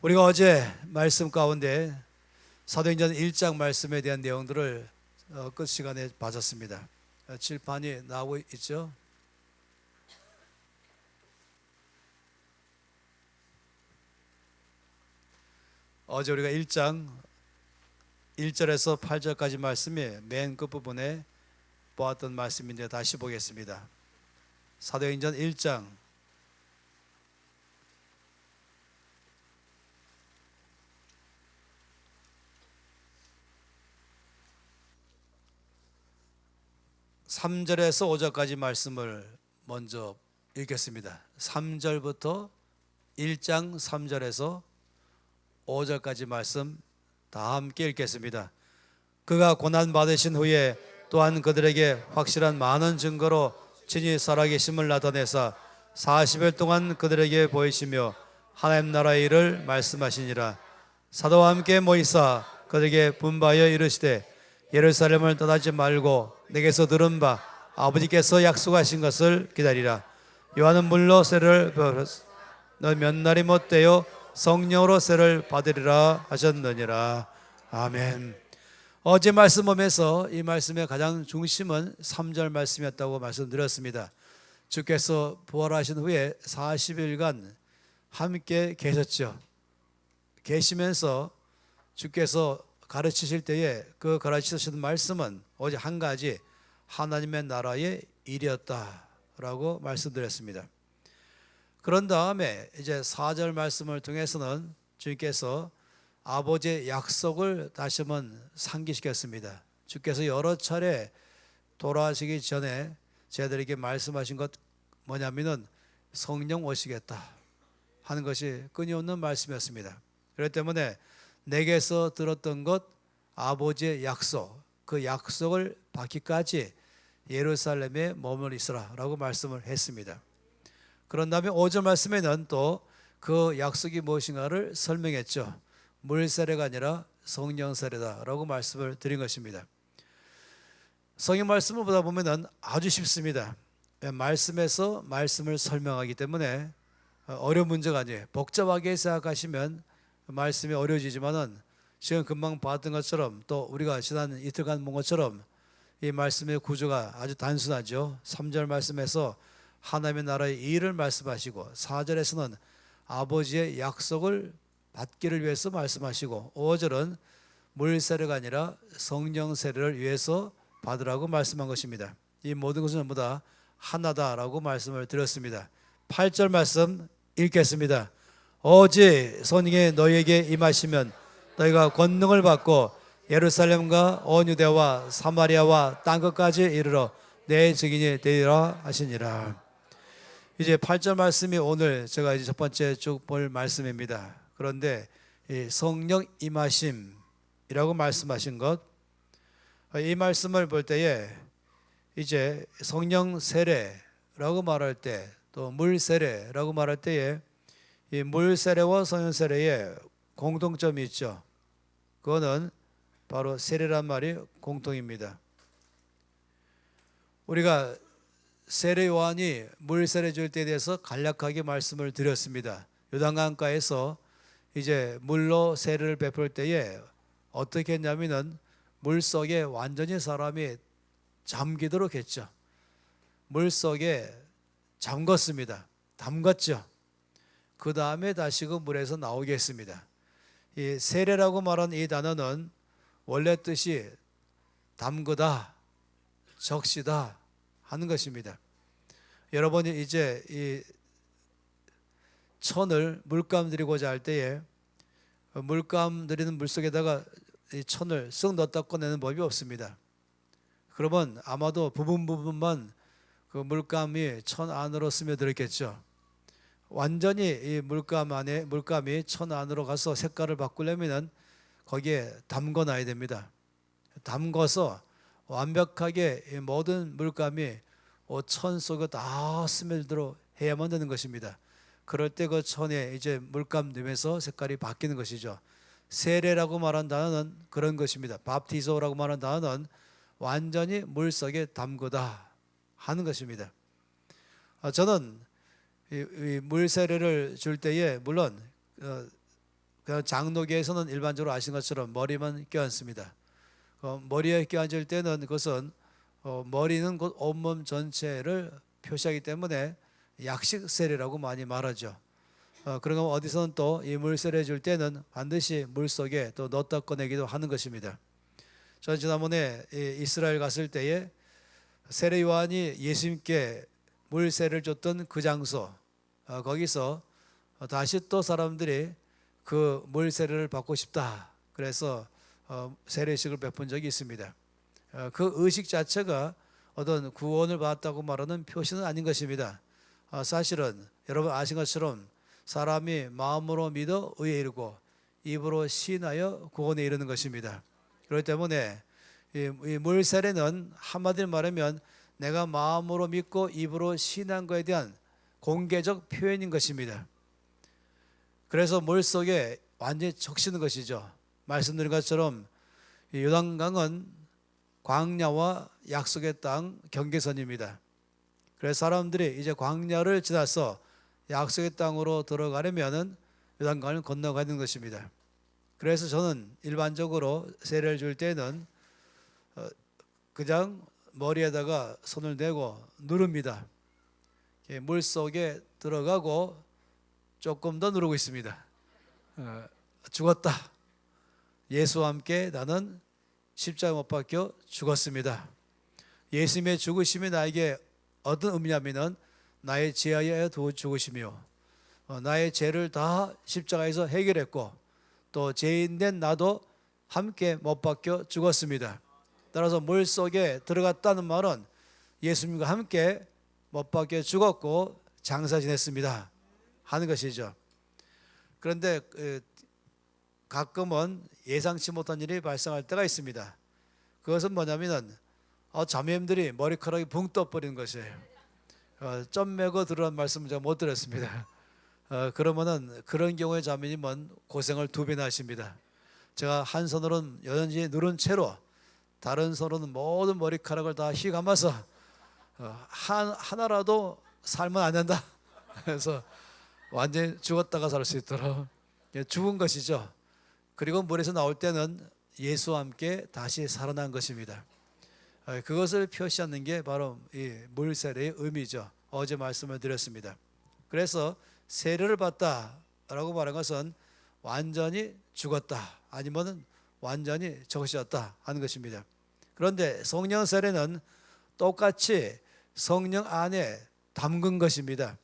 우리가 어제 말씀 가운데 사도행전 1장 말씀에 대한 내용들을 끝 시간에 봐줬습니다. 칠판이 나오고 있죠. 어제 우리가 1장 1절에서 8절까지 말씀이 맨 끝부분에 보았던 말씀인데 다시 보겠습니다. 사도행전 1장 3절에서 5절까지 말씀을 먼저 읽겠습니다. 3절부터 1장 3절에서 5절까지 말씀 다 함께 읽겠습니다. 그가 고난받으신 후에 또한 그들에게 확실한 많은 증거로 친히 살아계심을 나타내사 40일 동안 그들에게 보이시며 하나님 나라의 일을 말씀하시니라. 사도와 함께 모이사 그들에게 분바하여 이르시되 예루살렘을 떠나지 말고 내게서 들은 바 아버지께서 약속하신 것을 기다리라. 요한은 물로 세를 받았으나 너 몇 날이 못되어 성령으로 세를 받으리라 하셨느니라. 아멘. 어제 말씀 보면서 이 말씀의 가장 중심은 3절 말씀이었다고 말씀드렸습니다. 주께서 부활하신 후에 40일간 함께 계셨죠. 계시면서 주께서 가르치실 때에 그 가르치시는 말씀은 오직 한 가지, 하나님의 나라의 일이었다라고 말씀드렸습니다. 그런 다음에 이제 4절 말씀을 통해서는 주님께서 아버지의 약속을 다시 한번 상기시켰습니다. 주께서 여러 차례 돌아가시기 전에 저희들에게 말씀하신 것 뭐냐면은 성령 오시겠다 하는 것이 끊임없는 말씀이었습니다. 그렇기 때문에 내게서 들었던 것, 아버지의 약속, 그 약속을 받기까지 예루살렘에 머물러 있으라 라고 말씀을 했습니다. 그런 다음에 5절 말씀에는 또 그 약속이 무엇인가를 설명했죠. 물세례가 아니라 성령 세례다 라고 말씀을 드린 것입니다. 성경 말씀을 보다 보면 아주 쉽습니다. 말씀에서 말씀을 설명하기 때문에 어려운 문제가 아니에요. 복잡하게 생각하시면 말씀이 어려워지지만은 지금 금방 봤던 것처럼 또 우리가 지난 이틀간 본 것처럼 이 말씀의 구조가 아주 단순하죠. 3절 말씀에서 하나님의 나라의 일을 말씀하시고 4절에서는 아버지의 약속을 받기를 위해서 말씀하시고 5절은 물세례가 아니라 성령 세례를 위해서 받으라고 말씀한 것입니다. 이 모든 것은 전부 다 하나다라고 말씀을 드렸습니다. 8절 말씀 읽겠습니다. 오직 성령이 너희에게 임하시면 너희가 권능을 받고 예루살렘과 온 유대와 사마리아와 땅끝까지 이르러 내 증인이 되리라 하시니라. 이제 8절 말씀이 오늘 제가 이제 첫 번째 쭉 볼 말씀입니다. 그런데 이 성령 임하심이라고 말씀하신 것, 이 말씀을 볼 때에 이제 성령 세례라고 말할 때 또 물 세례라고 말할 때에 이 물 세례와 성령 세례에 공통점이 있죠. 그거는 바로 세례란 말이 공통입니다. 우리가 세례 요한이 물 세례 줄 때에 대해서 간략하게 말씀을 드렸습니다. 요단강가에서 이제 물로 세례를 베풀 때에 어떻게 했냐면은 물 속에 완전히 사람이 잠기도록 했죠. 물 속에 잠궜습니다. 담갔죠. 그 다음에 다시 그 물에서 나오게 했습니다. 이 세례라고 말하는 이 단어는 원래 뜻이 담그다, 적시다 하는 것입니다. 여러분이 이제 이 천을 물감 들이고자 할 때에 물감 들이는 물 속에다가 이 천을 쓱 넣었다 꺼내는 법이 없습니다. 그러면 아마도 부분만 그 물감이 천 안으로 스며들었겠죠. 완전히 이 물감이 천 안으로 가서 색깔을 바꾸려면 거기에 담궈 놔야 됩니다. 담궈서 완벽하게 이 모든 물감이 천 속에 다 스며들도록 해야만 되는 것입니다. 그럴 때 그 천에 이제 물감 넣으면서 색깔이 바뀌는 것이죠. 세례라고 말한 단어는 그런 것입니다. 밥티소라고 말한 단어는 완전히 물 속에 담그다 하는 것입니다. 저는 이 물 세례를 줄 때에 물론 그냥 장로교에서는 일반적으로 아시는 것처럼 머리만 껴안습니다. 머리에 껴안을 때는 그것은 머리는 곧 온몸 전체를 표시하기 때문에 약식 세례라고 많이 말하죠. 그러면 어디서는 또 이 물세례 줄 때는 반드시 물 속에 또 넣었다 꺼내기도 하는 것입니다. 저는 지난번에 이스라엘 갔을 때에 세례 요한이 예수님께 물세례를 줬던 그 장소, 거기서 다시 또 사람들이 그 물세례를 받고 싶다, 그래서 세례식을 베푼 적이 있습니다. 그 의식 자체가 어떤 구원을 받았다고 말하는 표시는 아닌 것입니다. 사실은 여러분 아신 것처럼 사람이 마음으로 믿어 의에 이르고 입으로 시인하여 구원에 이르는 것입니다. 그렇기 때문에 이 물세례는 한마디로 말하면 내가 마음으로 믿고 입으로 시인한 것에 대한 공개적 표현인 것입니다. 그래서 물 속에 완전히 적시는 것이죠. 말씀드린 것처럼 요단강은 광야와 약속의 땅 경계선입니다. 그래서 사람들이 이제 광야를 지나서 약속의 땅으로 들어가려면은 요단강을 건너가야 하는 것입니다. 그래서 저는 일반적으로 세례를 줄 때는 그냥 머리에다가 손을 대고 누릅니다. 물 속에 들어가고 조금 더 누르고 있습니다. 죽었다. 예수와 함께 나는 십자가에 못 박혀 죽었습니다. 예수님의 죽으심이 나에게 어떤 의미냐면은 나의 죄하여 죽으시며 나의 죄를 다 십자가에서 해결했고 또 죄인된 나도 함께 못 박혀 죽었습니다. 따라서 물 속에 들어갔다는 말은 예수님과 함께 못 박혀 죽었고 장사 지냈습니다 하는 것이죠. 그런데 가끔은 예상치 못한 일이 발생할 때가 있습니다. 그것은 뭐냐면은 자매님들이 머리카락이 붕 떠버리는 것이에요. 점 매고 들으라는 말씀을 제가 못 드렸습니다. 그러면은 그런 경우에 자매님은 고생을 2배나 하십니다. 제가 한 손으로는 여전히 누른 채로 다른 손으로는 모든 머리카락을 다 휘감아서 하나라도 살면 안 된다. 그래서 완전히 죽었다가 살 수 있도록 죽은 것이죠. 그리고 물에서 나올 때는 예수와 함께 다시 살아난 것입니다. 그것을 표시하는 게 바로 이 물세례의 의미죠. 어제 말씀을 드렸습니다. 그래서 세례를 받다라고 말한 것은 완전히 죽었다 아니면 완전히 적셔졌다 하는 것입니다. 그런데 성령 세례는 똑같이 성령 안에 담근 것입니다.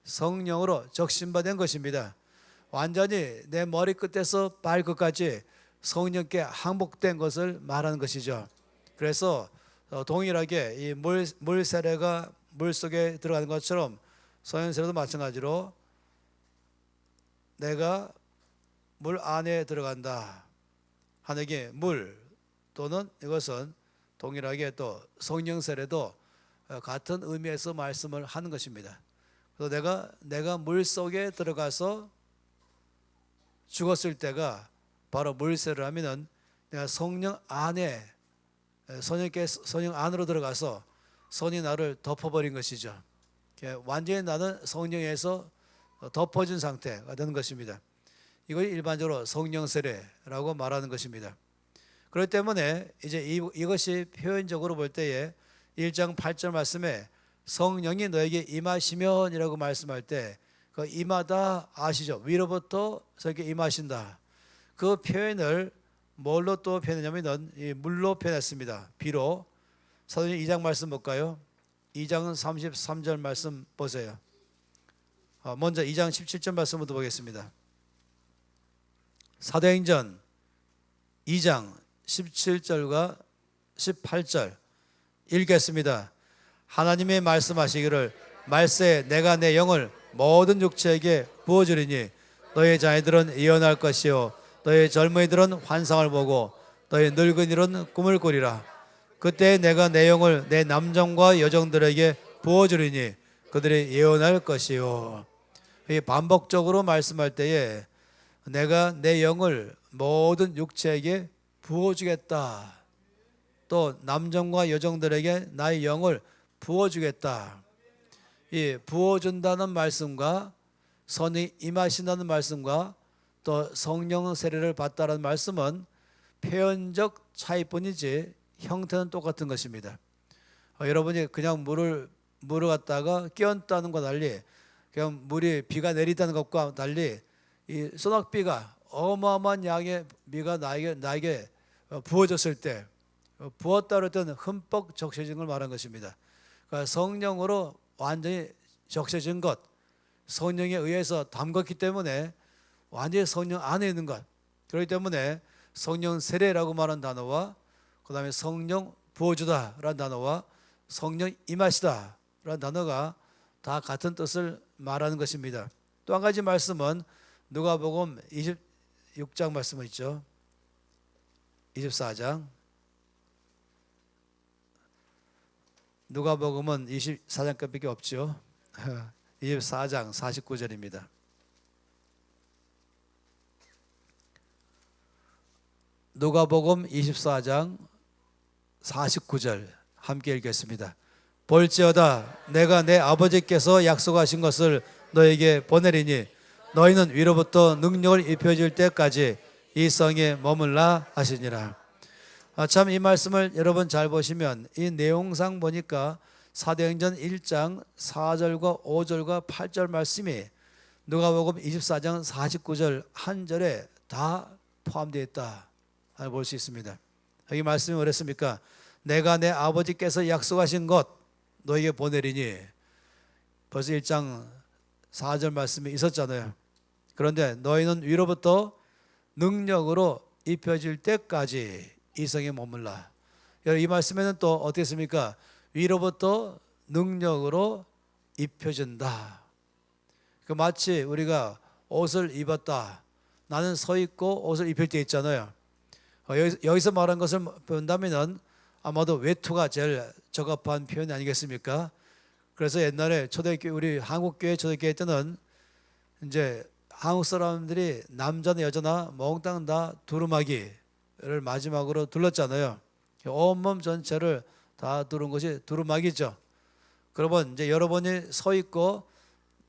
성령으로 적신받은 것입니다. 완전히 내 머리끝에서 발끝까지 성령께 항복된 것을 말하는 것이죠. 그래서 동일하게 이 물 세례가 물 속에 들어가는 것처럼 성령 세례도 마찬가지로 내가 물 안에 들어간다 하는 게 물 또는 이것은 동일하게 또 성령 세례도 같은 의미에서 말씀을 하는 것입니다. 그래서 내가 물 속에 들어가서 죽었을 때가 바로 물 세례를 하면은 내가 성령 안에 성령 안으로 들어가서 성이 나를 덮어버린 것이죠. 완전히 나는 성령에서 덮어진 상태가 되는 것입니다. 이걸 일반적으로 성령 세례라고 말하는 것입니다. 그렇기 때문에 이제 이것이 표현적으로 볼 때에 1장 8절 말씀에 성령이 너에게 임하시면이라고 말씀할 때 그 임하다 아시죠? 위로부터 저에게 임하신다. 그 표현을 뭘로 또 표현했냐면은 이 물로 표현했습니다. 비로. 사도행전 2장 말씀 볼까요? 2장 33절 말씀 보세요. 먼저 2장 17절 말씀부터 보겠습니다. 사도행전 2장 17절과 18절 읽겠습니다. 하나님의 말씀하시기를 말세 내가 내 영을 모든 육체에게 부어주리니 너희 자녀들은 예언할 것이요 너희 젊은이들은 환상을 보고 너희 늙은이들은 꿈을 꾸리라. 그때 내가 내 영을 내 남정과 여정들에게 부어주리니 그들이 예언할 것이요. 반복적으로 말씀할 때에 내가 내 영을 모든 육체에게 부어주겠다. 또 남정과 여정들에게 나의 영을 부어주겠다. 이 부어준다는 말씀과 선이 임하신다는 말씀과 또 성령 세례를 받다라는 말씀은 표현적 차이뿐이지 형태는 똑같은 것입니다. 여러분이 그냥 물을 갖다가 끼얹다는 것과 달리, 그냥 물이 비가 내리다는 것과 달리 이 소낙비가 어마어마한 양의 비가 나에게 부어졌을 때, 부었다 그럴 때는 흠뻑 적셔진 걸 말한 것입니다. 그러니까 성령으로 완전히 적셔진 것, 성령에 의해서 담갔기 때문에 완전히 성령 안에 있는 것. 그렇기 때문에 성령 세례라고 말한 단어와 그 다음에 성령 부어주다라는 단어와 성령 임하시다라는 단어가 다 같은 뜻을 말하는 것입니다. 또 한 가지 말씀은 누가복음 26장 말씀은 있죠. 24장. 누가복음은 24장까지밖에 없죠. 24장 49절입니다. 누가복음 24장 49절 함께 읽겠습니다. 볼지어다 내가 내 아버지께서 약속하신 것을 너에게 보내리니 너희는 위로부터 능력을 입혀질 때까지 이 성에 머물라 하시니라. 참 이 말씀을 여러분 잘 보시면 이 내용상 보니까 사도행전 1장 4절과 5절과 8절 말씀이 누가복음 24장 49절 한 절에 다 포함되어 있다 볼 수 있습니다. 여기 말씀이 뭐랬습니까? 내가 내 아버지께서 약속하신 것 너에게 보내리니, 벌써 1장 4절 말씀이 있었잖아요. 그런데 너희는 위로부터 능력으로 입혀질 때까지 이 성에 머물라. 이 말씀에는 또 어떻게 했습니까? 위로부터 능력으로 입혀진다. 마치 우리가 옷을 입었다, 나는 서 있고 옷을 입힐 때 있잖아요. 여기서 말한 것을 본다면은 아마도 외투가 제일 적합한 표현이 아니겠습니까? 그래서 옛날에 초대교회, 우리 한국교회 초대교회 때는 이제 한국 사람들이 남자나 여자나 몽땅 다 두루마기를 마지막으로 둘렀잖아요. 온몸 전체를 다 두른 것이 두루마기죠. 그러면 이제 여러분이 서 있고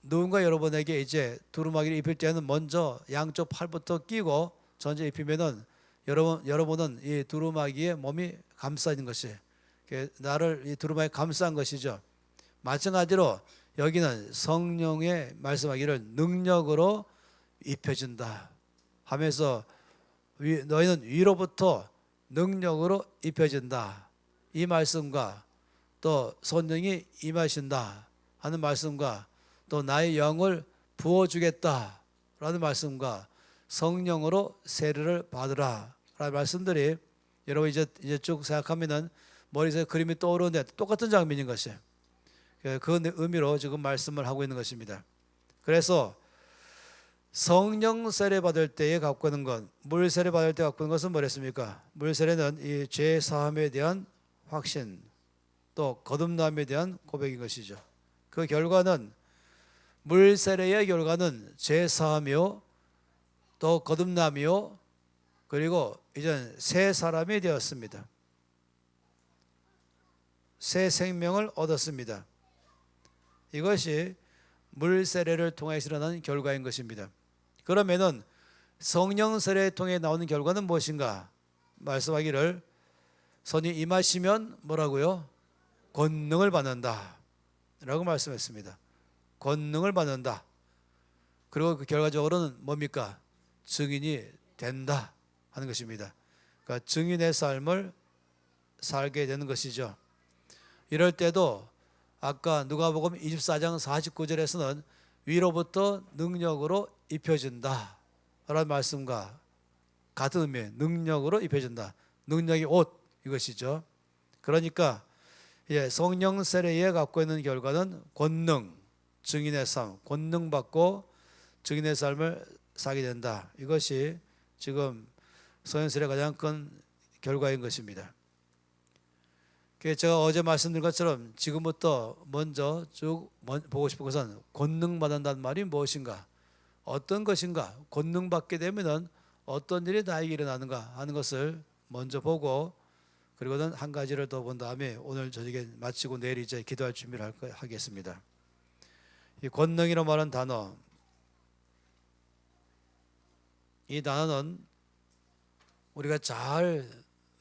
누군가 여러분에게 이제 두루마기를 입힐 때는 먼저 양쪽 팔부터 끼고 전체 입히면은 여러분은 이 두루마기에 몸이 감싸 있는 것이, 나를 이 두루마기에 감싼 것이죠. 마찬가지로 여기는 성령의 말씀하기를 능력으로 입혀진다 하면서 너희는 위로부터 능력으로 입혀진다, 이 말씀과 또 성령이 임하신다 하는 말씀과 또 나의 영을 부어주겠다 라는 말씀과 성령으로 세례를 받으라 라는 말씀들이 여러분 이제 쭉 생각하면은 머리에서 그림이 떠오르는데 똑같은 장면인 것이에요. 그 의미로 지금 말씀을 하고 있는 것입니다. 그래서 성령 세례 받을 때에 갖고 있는 것, 물 세례 받을 때 갖고 있는 것은 뭐랬습니까? 물 세례는 이 죄 사함에 대한 확신, 또 거듭남에 대한 고백인 것이죠. 그 결과는, 물 세례의 결과는 죄 사함이요, 또 거듭남이요, 그리고 이제 새 사람이 되었습니다. 새 생명을 얻었습니다. 이것이 물 세례를 통해서 일어나는 결과인 것입니다. 그러면은 성령 세례를 통해 나오는 결과는 무엇인가? 말씀하기를 선이 임하시면 뭐라고요? 권능을 받는다 라고 말씀했습니다. 권능을 받는다. 그리고 그 결과적으로는 뭡니까? 증인이 된다 하는 것입니다. 그러니까 증인의 삶을 살게 되는 것이죠. 이럴 때도 아까 누가복음 24장 49절에서는 위로부터 능력으로 입혀진다 라는 말씀과 같은 의미의 능력으로 입혀진다, 능력이 옷 이것이죠. 그러니까 성령 세례에 갖고 있는 결과는 권능, 증인의 삶, 권능 받고 증인의 삶을 살게 된다. 이것이 지금 성령 세례의 가장 큰 결과인 것입니다. 제가 어제 말씀드린 것처럼 지금부터 먼저 쭉 보고 싶은 것은 권능 받는다는 말이 무엇인가, 어떤 것인가, 권능 받게 되면은 어떤 일이 나에게 일어나는가 하는 것을 먼저 보고, 그리고는 한 가지를 더 본 다음에 오늘 저녁에 마치고 내일 이제 기도할 준비를 하겠습니다. 이 권능이라고 말하는 단어, 이 단어는 우리가 잘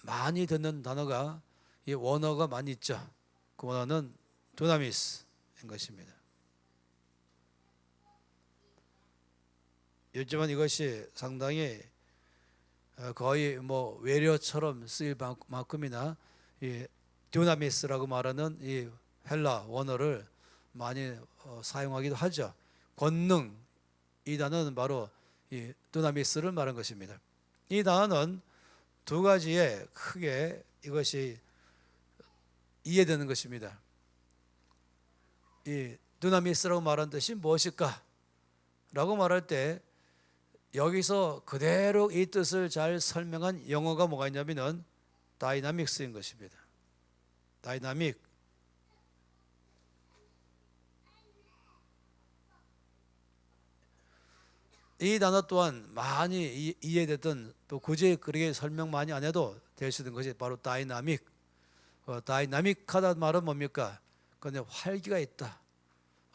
많이 듣는 단어가 이 원어가 많이 있죠. 그 원어는 두나미스인 것입니다. 요즘은 이것이 상당히 거의 뭐 외래어처럼 쓰일 만큼이나 이 두나미스라고 말하는 이 헬라 원어를 많이 사용하기도 하죠. 권능, 이 단어는 바로 이 두나미스를 말한 것입니다. 이 단어는 두 가지에 크게 이것이 이해되는 것입니다. 이 두나미스라고 말한 뜻이 무엇일까? 라고 말할 때 여기서 그대로 이 뜻을 잘 설명한 영어가 뭐가 있냐면은 다이나믹스인 것입니다. 다이나믹. 이 단어 또한 많이 이해됐던, 또 굳이 그렇게 설명 많이 안 해도 될 수 있는 것이 바로 다이나믹. 다이나믹하다는 말은 뭡니까? 근데 활기가 있다,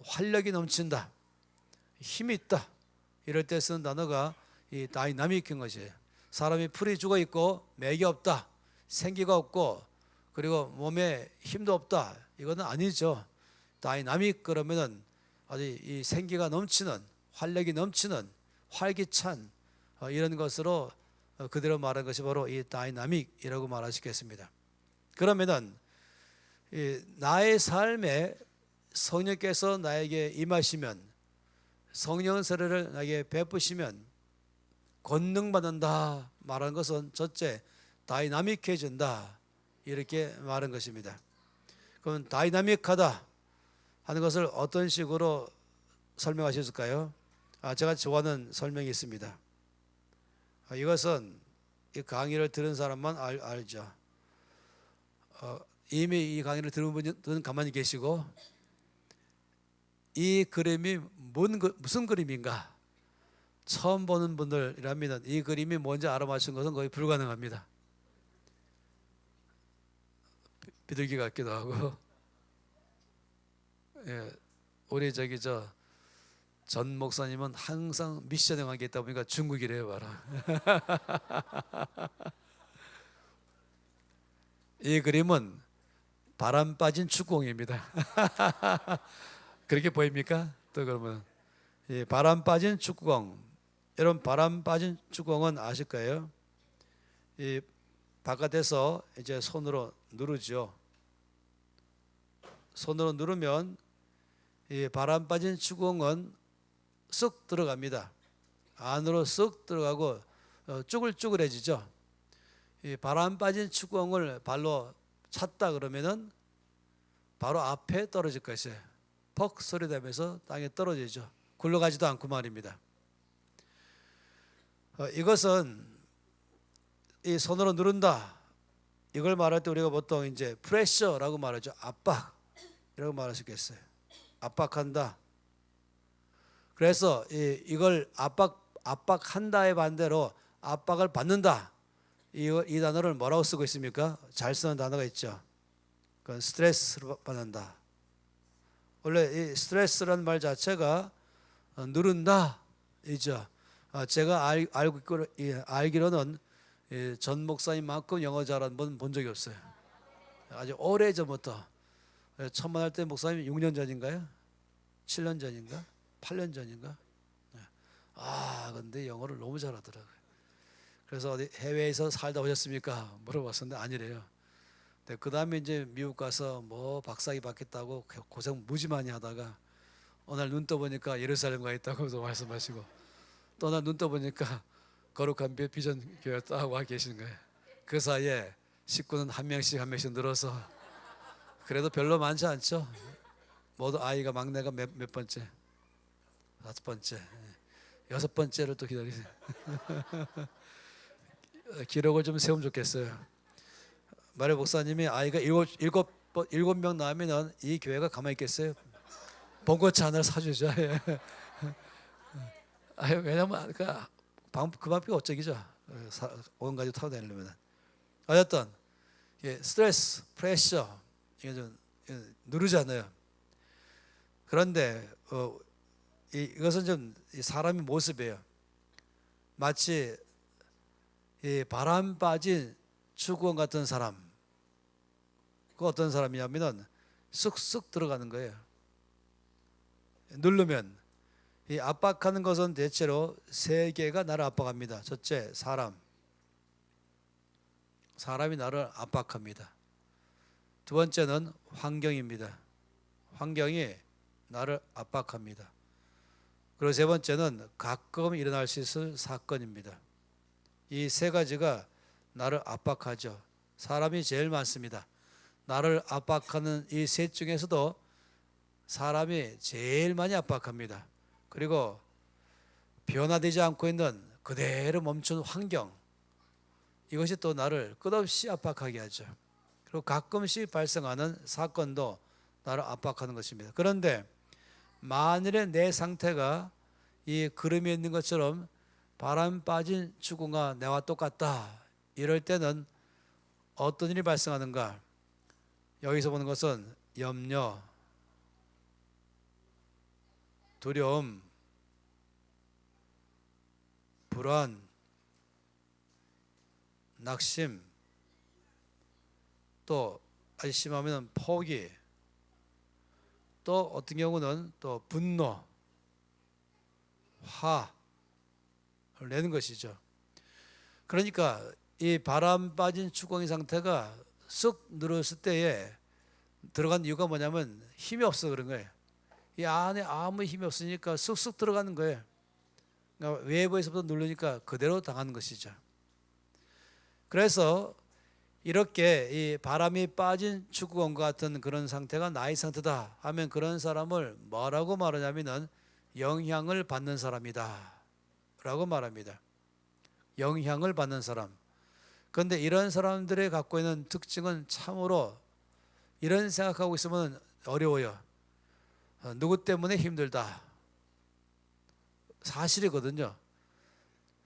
활력이 넘친다, 힘이 있다, 이럴 때 쓰는 단어가 이 다이나믹인 것이에요. 사람이 풀이 죽어 있고 맥이 없다, 생기가 없고 그리고 몸에 힘도 없다, 이거는 아니죠. 다이나믹 그러면은 아주 이 생기가 넘치는, 활력이 넘치는, 활기찬 이런 것으로 그대로 말한 것이 바로 이 다이나믹이라고 말할 수 있겠습니다. 그러면은 나의 삶에 성령께서 나에게 임하시면, 성령 세례를 나에게 베푸시면 권능받는다 말한 것은 첫째 다이나믹해진다 이렇게 말한 것입니다. 그럼 다이나믹하다 하는 것을 어떤 식으로 설명하셨을까요? 제가 좋아하는 설명이 있습니다. 이것은 이 강의를 들은 사람만 알죠. 이미 이 강의를 들은 분은 가만히 계시고, 이 그림이 무슨 그림인가 처음 보는 분들이라면 이 그림이 뭔지 알아맞힌 것은 거의 불가능합니다. 비둘기 같기도 하고. 예, 우리 전 목사님은 항상 미션에 관계 있다 보니까 중국이래요, 봐라. 이 그림은 바람 빠진 축구공입니다. 그렇게 보입니까? 또 그러면 이 바람 빠진 축구공, 여러분 바람 빠진 축구공은 아실 거예요. 이 바깥에서 이제 손으로 누르죠. 손으로 누르면 이 바람 빠진 축구공은 쑥 들어갑니다. 안으로 쑥 들어가고 쭈글쭈글해지죠. 이 바람 빠진 축구공을 발로 찼다 그러면은 바로 앞에 떨어질 것이에요. 퍽 소리 나면서 땅에 떨어지죠. 굴러가지도 않고 말입니다. 이것은 이 손으로 누른다, 이걸 말할 때 우리가 보통 이제 프레셔라고 말하죠. 압박이라고 말할 수 있겠어요. 압박한다. 그래서 이걸 압박한다의 반대로 압박을 받는다, 이 단어를 뭐라고 쓰고 있습니까? 잘 쓰는 단어가 있죠. 그건 스트레스를 받는다. 원래 이 스트레스라는 말 자체가 누른다 이죠. 제가 알기로는 전 목사님만큼 영어 잘하는 분 본 적이 없어요. 아주 오래 전부터, 처음 만날 때 목사님 6년 전인가요? 7년 전인가? 8년 전인가? 근데 영어를 너무 잘하더라고요. 그래서 어디 해외에서 살다 오셨습니까? 물어봤었는데 아니래요. 그 다음에 이제 미국 가서 뭐 박사학위 받겠다고 고생 무지 많이 하다가 어느 날 눈 떠보니까 예루살렘 가 있다고 말씀하시고, 또 어느 날 눈 떠보니까 거룩한 비전 교회 딱 와 계시는 거예요. 그 사이에 식구는 한 명씩 늘어서, 그래도 별로 많지 않죠. 모두 아이가 막내가 몇 번째? 5번째, 6번째를 또 기다리세요. 기록을 좀 세우면 좋겠어요. 마리 목사님이 아이가 일곱 명 낳으면 이 교회가 가만히 있겠어요? 봉고차 하나를 사주죠. 왜냐면 그 방법이 어쩌기죠. 온 가족 타고 다니려면. 어쨌든 스트레스, 프레셔 이게 좀 누르잖아요. 그런데 이것은 좀 사람의 모습이에요. 마치 이 바람 빠진 추구원 같은 사람. 그 어떤 사람이냐면은 쑥쑥 들어가는 거예요. 누르면 이 압박하는 것은 대체로 세 개가 나를 압박합니다. 첫째, 사람이 나를 압박합니다. 두 번째는 환경입니다. 환경이 나를 압박합니다. 그리고 세 번째는 가끔 일어날 수 있을 사건입니다. 이 세 가지가 나를 압박하죠. 사람이 제일 많습니다. 나를 압박하는 이 셋 중에서도 사람이 제일 많이 압박합니다. 그리고 변화되지 않고 있는 그대로 멈춘 환경, 이것이 또 나를 끝없이 압박하게 하죠. 그리고 가끔씩 발생하는 사건도 나를 압박하는 것입니다. 그런데 만일에 내 상태가 이 그림에 있는 것처럼 바람 빠진 추구가 내와 똑같다, 이럴 때는 어떤 일이 발생하는가? 여기서 보는 것은 염려, 두려움, 불안, 낙심, 또 아주 심하면 포기, 또 어떤 경우는 또 분노, 화를 내는 것이죠. 그러니까 이 바람 빠진 추궁의 상태가 쑥 늘었을 때에 들어간 이유가 뭐냐면 힘이 없어 그런 거예요. 이 안에 아무 힘이 없으니까 쑥쑥 들어가는 거예요. 그러니까 외부에서부터 누르니까 그대로 당하는 것이죠. 그래서 이렇게 이 바람이 빠진 축구공과 같은 그런 상태가 나의 상태다 하면 그런 사람을 뭐라고 말하냐면은 영향을 받는 사람이다 라고 말합니다. 영향을 받는 사람. 그런데 이런 사람들이 갖고 있는 특징은 참으로 이런 생각하고 있으면 어려워요. 누구 때문에 힘들다. 사실이거든요.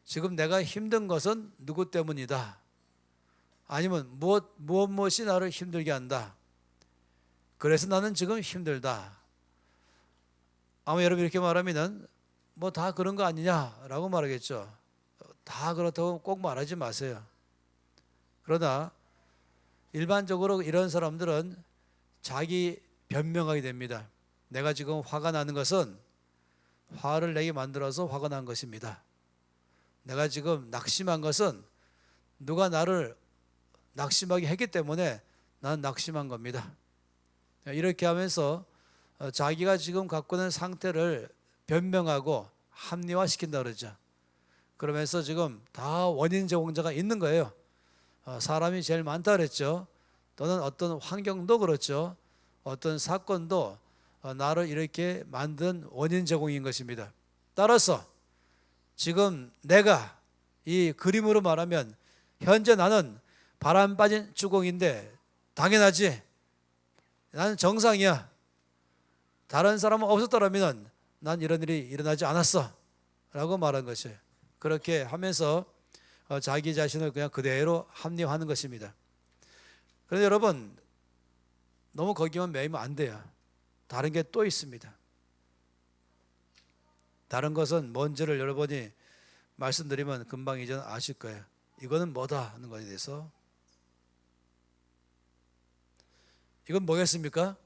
지금 내가 힘든 것은 누구 때문이다. 아니면 무엇이 나를 힘들게 한다. 그래서 나는 지금 힘들다. 아마 여러분 이렇게 말하면은 뭐 다 그런 거 아니냐라고 말하겠죠. 다 그렇다고 꼭 말하지 마세요. 그러나 일반적으로 이런 사람들은 자기 변명하게 됩니다. 내가 지금 화가 나는 것은 화를 내게 만들어서 화가 난 것입니다. 내가 지금 낙심한 것은 누가 나를 낙심하게 했기 때문에 난 낙심한 겁니다. 이렇게 하면서 자기가 지금 갖고 있는 상태를 변명하고 합리화시킨다 그러죠. 그러면서 지금 다 원인 제공자가 있는 거예요. 사람이 제일 많다 그랬죠. 또는 어떤 환경도 그렇죠. 어떤 사건도 나를 이렇게 만든 원인 제공인 것입니다. 따라서 지금 내가 이 그림으로 말하면 현재 나는 바람 빠진 주공인데 당연하지. 나는 정상이야. 다른 사람은 없었더라면 난 이런 일이 일어나지 않았어 라고 말한 것이에요. 그렇게 하면서 자기 자신을 그냥 그대로 합리화하는 것입니다. 그런데 여러분 너무 거기만 매이면 안 돼요. 다른 게 또 있습니다. 다른 것은 뭔지를 여러분이 말씀드리면 금방 이제 아실 거예요. 이거는 뭐다 하는 것에 대해서. 이건 뭐겠습니까?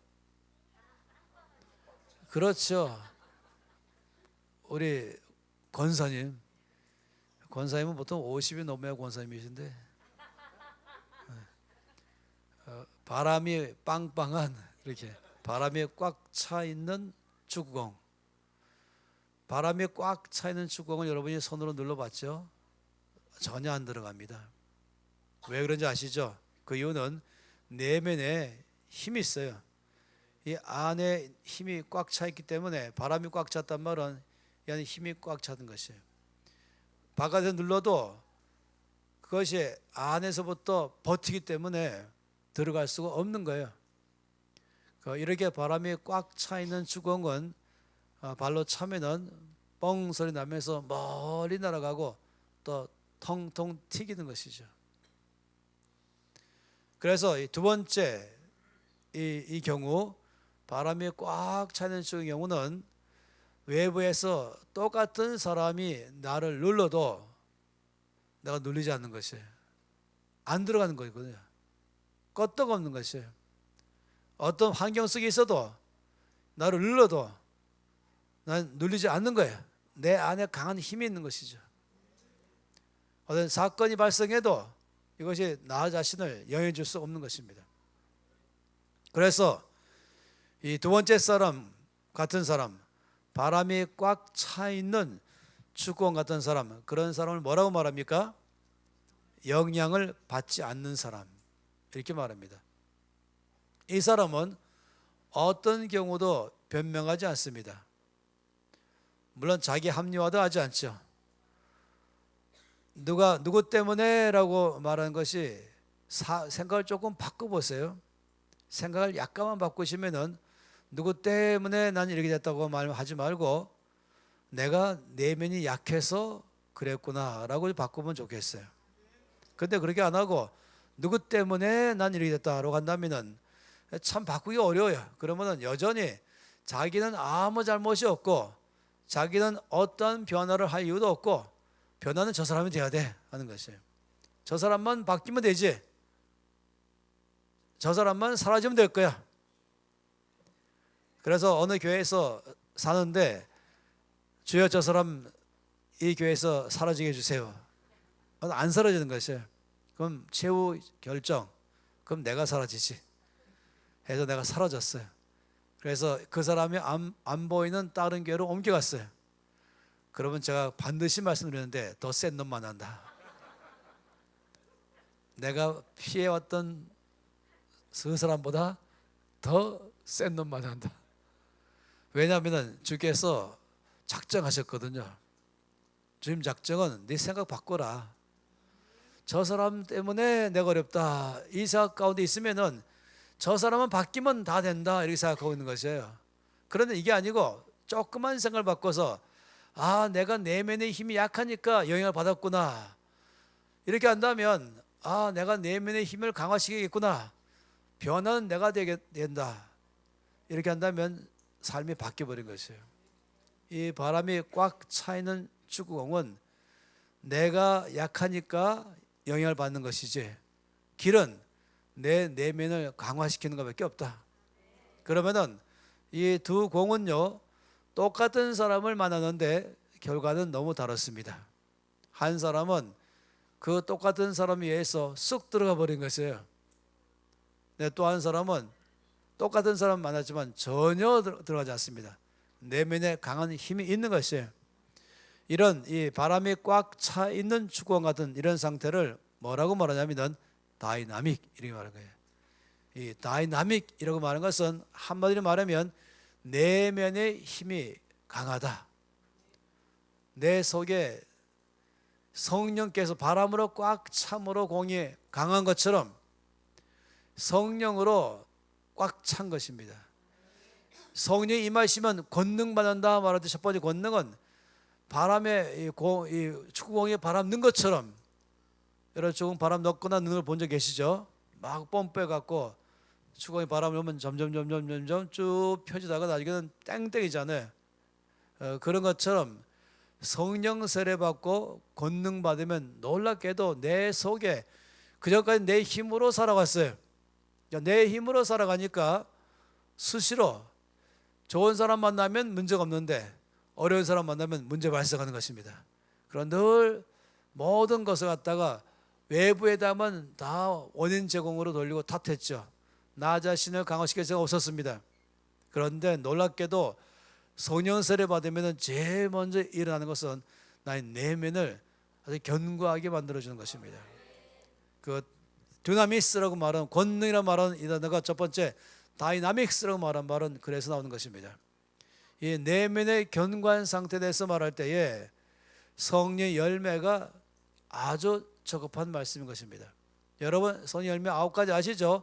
그렇죠. 우리 권사님은 보통 50이 넘어야 권사님이신데 바람이 빵빵한 이렇게 바람이 꽉 차 있는 축구공. 바람이 꽉 차 있는 축구공을 여러분이 손으로 눌러봤죠? 전혀 안 들어갑니다. 왜 그런지 아시죠? 그 이유는 내면에 힘이 있어요. 이 안에 힘이 꽉 차 있기 때문에 바람이 꽉 찼단 말은 이 안에 힘이 꽉 차는 것이에요. 바깥에서 눌러도 그것이 안에서부터 버티기 때문에 들어갈 수가 없는 거예요. 이렇게 바람이 꽉 차 있는 축구공은 발로 차면은 뻥 소리 나면서 멀리 날아가고 또 통통 튀기는 것이죠. 그래서 이 두 번째 이 경우 바람이 꽉 차는 경우는 외부에서 똑같은 사람이 나를 눌러도 내가 눌리지 않는 것이에요. 안 들어가는 거거든요. 끄떡없는 것이에요. 어떤 환경 속에 있어도 나를 눌러도 난 눌리지 않는 거예요. 내 안에 강한 힘이 있는 것이죠. 어떤 사건이 발생해도 이것이 나 자신을 영향 줄 수 없는 것입니다. 그래서 이 두 번째 사람 같은 사람, 바람이 꽉 차 있는 축구공 같은 사람, 그런 사람을 뭐라고 말합니까? 영향을 받지 않는 사람, 이렇게 말합니다. 이 사람은 어떤 경우도 변명하지 않습니다. 물론 자기 합리화도 하지 않죠. 누구 때문에 라고 말하는 것이 생각을 조금 바꿔보세요. 생각을 약간만 바꾸시면은 누구 때문에 난 이렇게 됐다고 말하지 말고 내가 내면이 약해서 그랬구나 라고 바꾸면 좋겠어요. 근데 그렇게 안 하고 누구 때문에 난 이렇게 됐다라고 한다면은 참 바꾸기 어려워요. 그러면은 여전히 자기는 아무 잘못이 없고 자기는 어떤 변화를 할 이유도 없고 변화는 저 사람이 돼야 돼 하는 것이에요. 저 사람만 바뀌면 되지. 저 사람만 사라지면 될 거야. 그래서 어느 교회에서 사는데 주여 저 사람 이 교회에서 사라지게 해주세요. 안 사라지는 것이에요. 그럼 최후 결정. 그럼 내가 사라지지. 해서 내가 사라졌어요. 그래서 그 사람이 안 보이는 다른 교회로 옮겨갔어요. 그러면 제가 반드시 말씀드리는데 더 센 놈 만난다. 내가 피해왔던 그 사람보다 더 센 놈 만난다. 왜냐하면 주께서 작정하셨거든요. 주님 작정은 네 생각 바꿔라. 저 사람 때문에 내가 어렵다. 이 생각 가운데 있으면은 저 사람은 바뀌면 다 된다 이렇게 생각하고 있는 것이에요. 그런데 이게 아니고 조그만 생각을 바꿔서 내가 내면의 힘이 약하니까 영향을 받았구나 이렇게 한다면 내가 내면의 힘을 강화시키겠구나. 변화는 내가 된다. 이렇게 한다면 삶이 바뀌어버린 것이에요. 이 바람이 꽉 차 있는 축구공은 내가 약하니까 영향을 받는 것이지 길은 내 내면을 강화시키는 것밖에 없다. 그러면은 이 두 공은요 똑같은 사람을 만나는데 결과는 너무 다릅니다. 한 사람은 그 똑같은 사람 위에서 쑥 들어가 버린 것이에요. 또 한 사람은 똑같은 사람 만났지만 전혀 들어가지 않습니다. 내면에 강한 힘이 있는 것이에요. 이런 이 바람이 꽉 차 있는 축구공 같은 이런 상태를 뭐라고 말하냐면은 다이나믹 이렇게 말하는 거예요. 이 다이나믹이라고 말하는 것은 한마디로 말하면 내면의 힘이 강하다. 내 속에 성령께서 바람으로 꽉 참으로 공이 강한 것처럼 성령으로 꽉 찬 것입니다. 성령이 임하시면 권능 받는다 말하듯이 첫 번째 권능은 바람에 이 축구공에 바람 넣은 것처럼 여러분 조금 바람 넣거나 넣는 걸 본 적 계시죠? 막 뽐빼 갖고 축구공에 바람을 넣으면 점점 쭉 펴지다가 나중에는 땡땡이잖아요. 그런 것처럼 성령 세례 받고 권능 받으면 놀랍게도 내 속에 그전까지 내 힘으로 살아갔어요. 내 힘으로 살아가니까 수시로 좋은 사람 만나면 문제가 없는데 어려운 사람 만나면 문제 발생하는 것입니다. 그런 늘 모든 것을 갖다가 외부에다만 다 원인 제공으로 돌리고 탓했죠. 나 자신을 강화시킬 생각 없었습니다. 그런데 놀랍게도 성령 세례 받으면 제일 먼저 일어나는 것은 나의 내면을 아주 견고하게 만들어주는 것입니다. 그 dynamis라고 말하는 권능이라고 말하는 이 단어가 첫 번째 dynamics라고 말하는 말은 그래서 나오는 것입니다. 이 내면의 견고한 상태에 대해서 말할 때에 성령의 열매가 아주 적합한 말씀인 것입니다. 여러분 성령 열매 9가지 아시죠?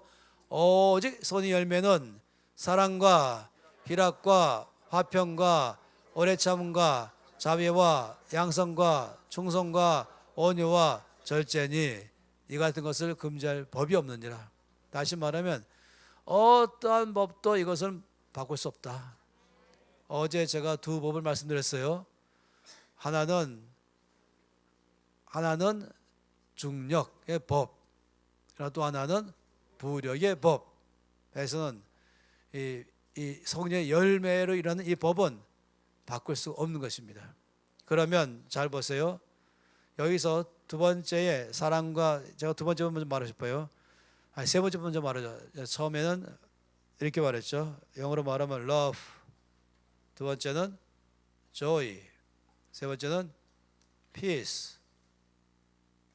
오직 성령 열매는 사랑과 희락과 화평과 오래 참음과 자비와 양성과 충성과 온유와 절제니 이 같은 것을 금지할 법이 없느니라. 다시 말하면 어떠한 법도 이것을 바꿀 수 없다. 어제 제가 두 법을 말씀드렸어요. 하나는 중력의 법, 또 하나는 부력의 법. 해서는 이 성령의 열매로 일하는 이 법은 바꿀 수 없는 것입니다. 그러면 잘 보세요. 여기서 두 번째의 사랑과, 제가 두 번째 먼저 말하고 싶어요. 세 번째 먼저 말하죠. 처음에는 이렇게 말했죠. 영어로 말하면 love. 두 번째는 joy. 세 번째는 peace.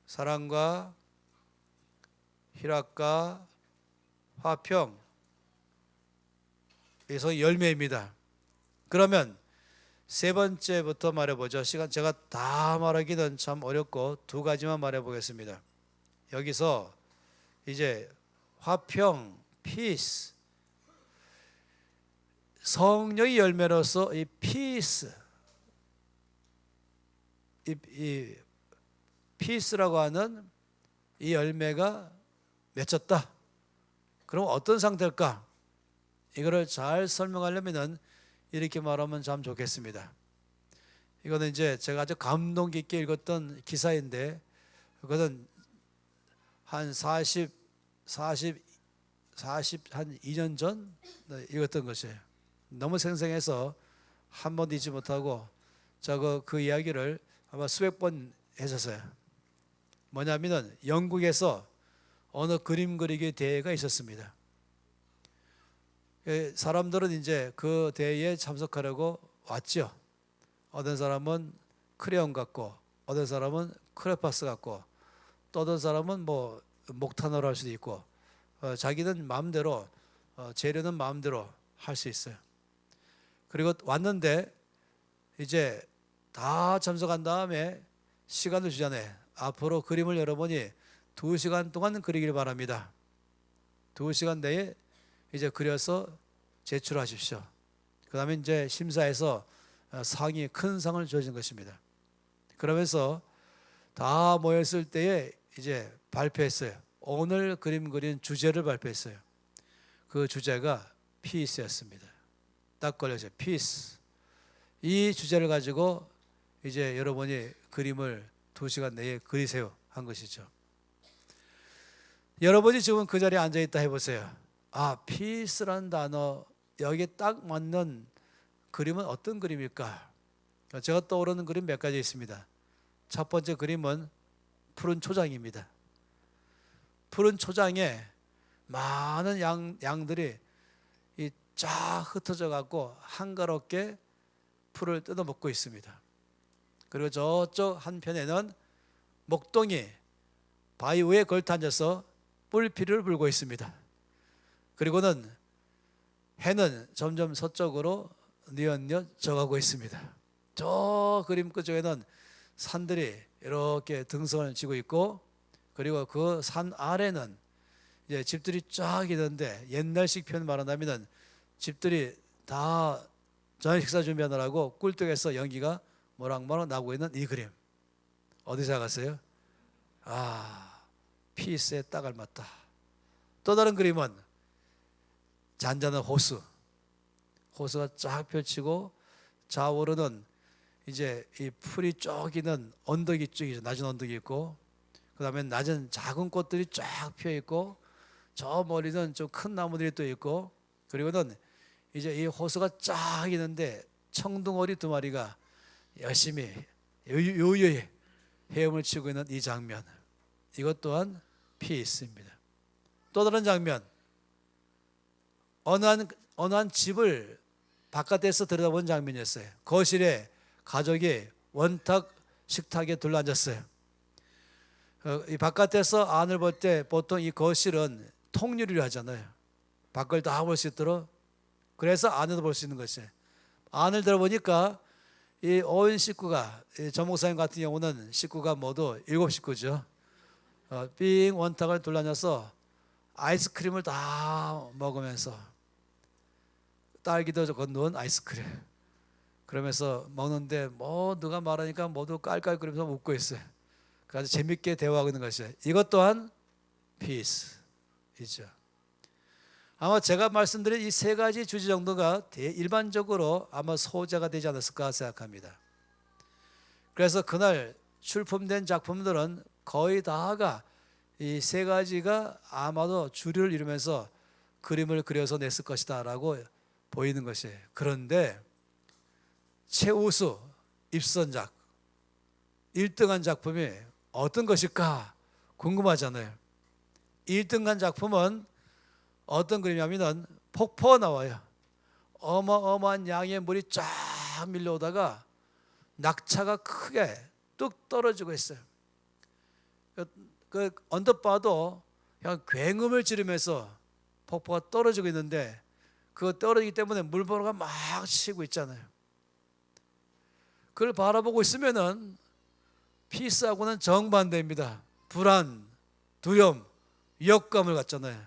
사랑과 희락과 화평. 그래서 열매입니다. 그러면 세 번째부터 말해보죠. 시간 제가 다 말하기는 참 어렵고 두 가지만 말해보겠습니다. 여기서 이제 화평, peace, 성령의 열매로서 이 peace, 이 peace라고 하는 이 열매가 맺혔다. 그럼 어떤 상태일까? 이거를 잘 설명하려면은 이렇게 말하면 참 좋겠습니다. 이거는 이제 제가 아주 감동 깊게 읽었던 기사인데, 그것은 한 2년 전 읽었던 것이에요. 너무 생생해서 한 번도 잊지 못하고 제가 그 이야기를 아마 수백 번 했었어요. 뭐냐면은 영국에서 어느 그림 그리기 대회가 있었습니다. 사람들은 이제 그 대회에 참석하려고 왔죠. 어떤 사람은 크레용 갖고, 어떤 사람은 크레파스 갖고, 또 어떤 사람은 뭐 목탄으로 할 수도 있고, 자기는 마음대로, 재료는 마음대로 할 수 있어요. 그리고 왔는데 이제 다 참석한 다음에 시간을 주잖아요. 앞으로 그림을 여러분이 2시간 동안 그리길 바랍니다. 2시간 내에 이제 그려서 제출하십시오. 그 다음에 이제 심사해서 상이, 큰 상을 주어진 것입니다. 그러면서 다 모였을 때에 이제 발표했어요. 오늘 그림 그린 주제를 발표했어요. 그 주제가 피스였습니다. 딱 걸렸어요. 피스. 이 주제를 가지고 이제 여러분이 그림을 2시간 내에 그리세요 한 것이죠. 여러분이 지금 그 자리에 앉아있다 해보세요. 피스라는 단어, 여기에 딱 맞는 그림은 어떤 그림일까? 제가 떠오르는 그림 몇 가지 있습니다. 첫 번째 그림은 푸른 초장입니다. 푸른 초장에 많은 양들이 쫙 흩어져 갖고 한가롭게 풀을 뜯어 먹고 있습니다. 그리고 저쪽 한편에는 목동이 바위 위에 걸터 앉아서 뿔피를 불고 있습니다. 그리고는 해는 점점 서쪽으로 뉘엿뉘엿 져가고 있습니다. 저 그림 끝쪽에는 산들이 이렇게 등성을 지고 있고, 그리고 그 산 아래는 이제 집들이 쫙 있는데, 옛날식 표현 말한다면 집들이 다 저녁 식사 준비하느라고 꿀떡에서 연기가 모락모락 나고 있는 이 그림, 어디 생각하세요? 피스에 딱 알맞다. 또 다른 그림은 잔잔한 호수가 쫙 펼치고 좌우로는 이제 이 풀이 쭉 있는 언덕이 쭉 있죠. 낮은 언덕이 있고, 그 다음에 낮은 작은 꽃들이 쫙 피어 있고, 저 멀리는 좀 큰 나무들이 또 있고, 그리고는 이제 이 호수가 쫙 있는데 청둥오리 2마리가 열심히 요요히 헤엄을 치고 있는 이 장면, 이것 또한 피스입니다. 또 다른 장면, 어느 한 집을 바깥에서 들여다본 장면이었어요. 거실에 가족이 원탁 식탁에 둘러앉았어요. 이 바깥에서 안을 볼 때 보통 이 거실은 통유리로 하잖아요. 밖을 다 볼 수 있도록. 그래서 안에도 볼 수 있는 것이에요. 안을 들어보니까 이 온 식구가, 전 목사님 같은 경우는 식구가 모두 7식구죠. 빙 원탁을 둘러앉아서 아이스크림을 다 먹으면서, 딸기도 건너온 아이스크림, 그러면서 먹는데 누가 말하니까 모두 깔깔거리면서 웃고 있어요. 아주 재밌게 대화하고 있는 것이에요. 이것 또한 피스이죠. 아마 제가 말씀드린 이 3가지 주제 정도가 일반적으로 아마 소재가 되지 않았을까 생각합니다. 그래서 그날 출품된 작품들은 거의 다가 이 세 가지가 아마도 주류를 이루면서 그림을 그려서 냈을 것이다 라고 보이는 것이에요. 그런데 최우수 입선작 1등한 작품이 어떤 것일까 궁금하잖아요. 1등한 작품은 어떤 그림이냐면 폭포가 나와요. 어마어마한 양의 물이 쫙 밀려오다가 낙차가 크게 뚝 떨어지고 있어요. 그 언뜻 봐도 그냥 굉음을 지르면서 폭포가 떨어지고 있는데, 그거 떨어지기 때문에 물보라가 막 치고 있잖아요. 그걸 바라보고 있으면은 피스하고는 정반대입니다. 불안, 두려움, 위협감을 갖잖아요.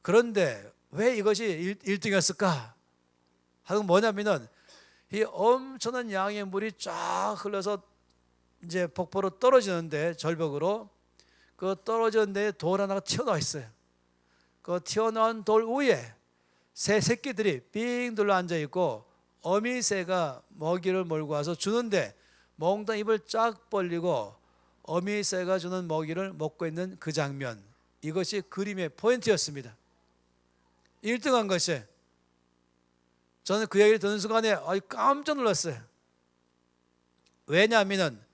그런데 왜 이것이 1등이었을까 하는 건 뭐냐면은 이 엄청난 양의 물이 쫙 흘러서 이제 폭포로 떨어지는데, 절벽으로 그 떨어지는데 돌 하나가 튀어나와 있어요. 그 튀어나온 돌 위에 새 새끼들이 삥 둘러 앉아 있고, 어미새가 먹이를 몰고 와서 주는데 몽땅 입을 쫙 벌리고 어미새가 주는 먹이를 먹고 있는 그 장면, 이것이 그림의 포인트였습니다. 1등한 것이, 저는 그 얘기를 듣는 순간에 깜짝 놀랐어요. 왜냐하면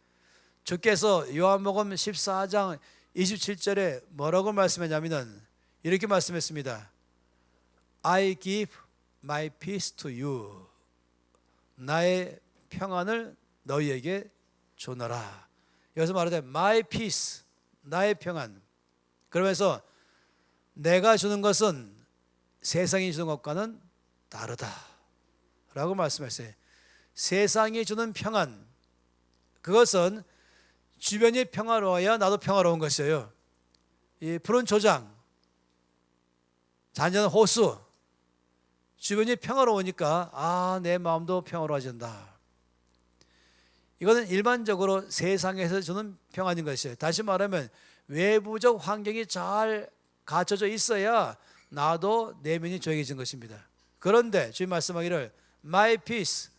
주께서 요한복음 14장 27절에 뭐라고 말씀했냐면 이렇게 말씀했습니다. I give my peace to you. 나의 평안을 너희에게 주노라. 여기서 말하되 my peace, 나의 평안. 그러면서 내가 주는 것은 세상이 주는 것과는 다르다 라고 말씀했어요. 세상이 주는 평안, 그것은 주변이 평화로워야 나도 평화로운 것이에요. 이 푸른 초장, 잔잔한 호수, 주변이 평화로우니까 내 마음도 평화로워진다. 이거는 일반적으로 세상에서 주는 평안인 것이에요. 다시 말하면 외부적 환경이 잘 갖춰져 있어야 나도 내면이 조용해진 것입니다. 그런데 주님 말씀하기를 My peace,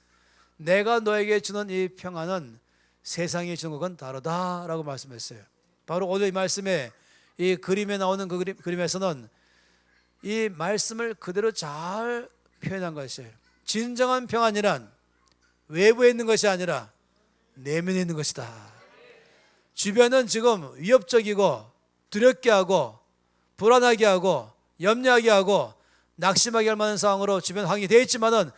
내가 너에게 주는 이 평안은 세상이 주는 것과는 다르다라고 말씀했어요. 바로 오늘 이 말씀에, 이 그림에 나오는 그 그림에서는 이 말씀을 그대로 잘 표현한 것이에요. 진정한 평안이란 외부에 있는 것이 아니라 내면에 있는 것이다. 주변은 지금 위협적이고 두렵게 하고 불안하게 하고 염려하게 하고 낙심하게 할 만한 상황으로 주변 환경이 되어 있지만은,